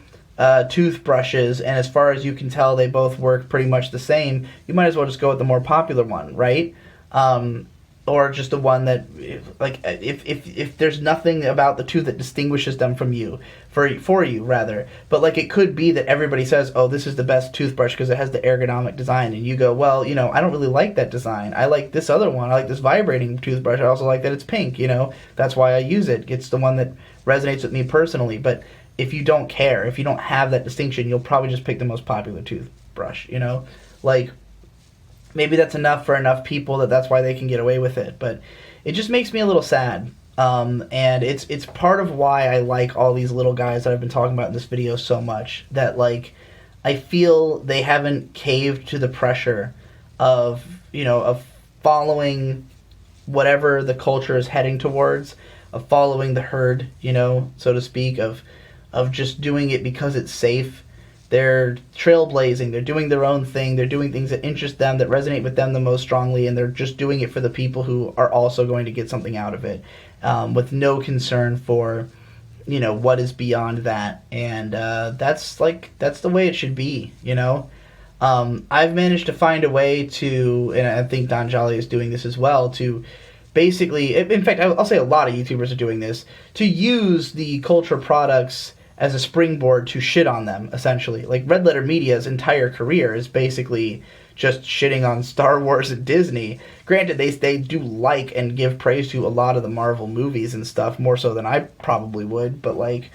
toothbrushes, and as far as you can tell, they both work pretty much the same, you might as well just go with the more popular one, right? Or just the one that, like, if there's nothing about the two that distinguishes them from you, for you rather, but like it could be that everybody says, oh, this is the best toothbrush because it has the ergonomic design, and you go, well, I don't really like that design. I like this other one. I like this vibrating toothbrush. I also like that it's pink. That's why I use it. It's the one that resonates with me personally. But if you don't care, if you don't have that distinction, you'll probably just pick the most popular toothbrush, Like, maybe that's enough for enough people that's why they can get away with it. But it just makes me a little sad. And it's part of why I like all these little guys that I've been talking about in this video so much. That, like, I feel they haven't caved to the pressure of following whatever the culture is heading towards, of following the herd, so to speak, of just doing it because it's safe. They're trailblazing. They're doing their own thing. They're doing things that interest them, that resonate with them the most strongly, and they're just doing it for the people who are also going to get something out of it, with no concern for, what is beyond that. And that's the way it should be, I've managed to find a way to, and I think Don Jolly is doing this as well, to basically, in fact, I'll say a lot of YouTubers are doing this, to use the culture products as a springboard to shit on them, essentially. Like, Red Letter Media's entire career is basically just shitting on Star Wars and Disney. Granted, they do like and give praise to a lot of the Marvel movies and stuff, more so than I probably would, but, like,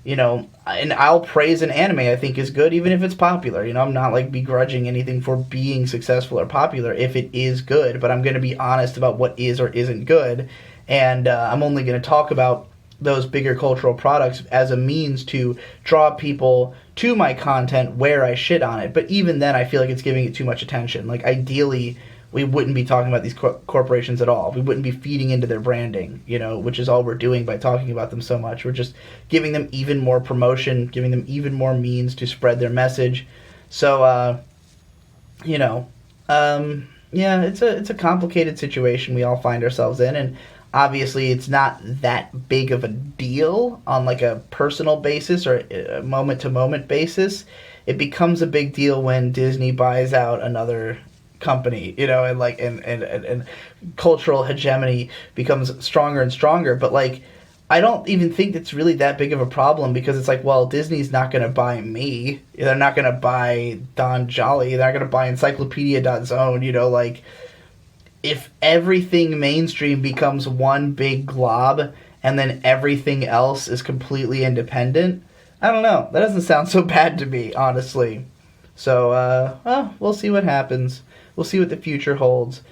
and I'll praise an anime I think is good, even if it's popular. I'm not, like, begrudging anything for being successful or popular if it is good, but I'm going to be honest about what is or isn't good, and I'm only going to talk about those bigger cultural products as a means to draw people to my content where I shit on it. But even then, I feel like it's giving it too much attention. Like, ideally, we wouldn't be talking about these corporations at all. We wouldn't be feeding into their branding, you know, which is all we're doing by talking about them so much. We're just giving them even more promotion, giving them even more means to spread their message. So, you know, yeah, it's a complicated situation we all find ourselves in, and obviously it's not that big of a deal on like a personal basis or a moment-to-moment basis. It becomes a big deal when Disney buys out another company, you know, and like and cultural hegemony becomes stronger and stronger. But like, I don't even think it's really that big of a problem, because it's like, well, Disney's not going to buy me. They're not going to buy Don Jolly. They're not going to buy encyclopedia.zone, you know, like, if everything mainstream becomes one big glob and then everything else is completely independent, I don't know. That doesn't sound so bad to me, honestly. So, well, we'll see what happens. We'll see what the future holds.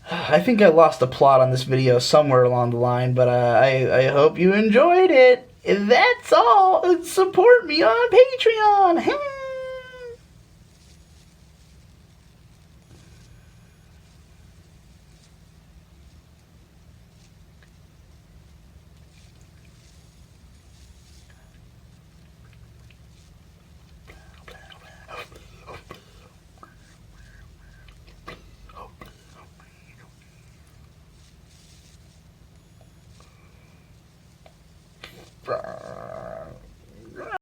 I think I lost the plot on this video somewhere along the line, but I hope you enjoyed it. That's all. Support me on Patreon. Bruh.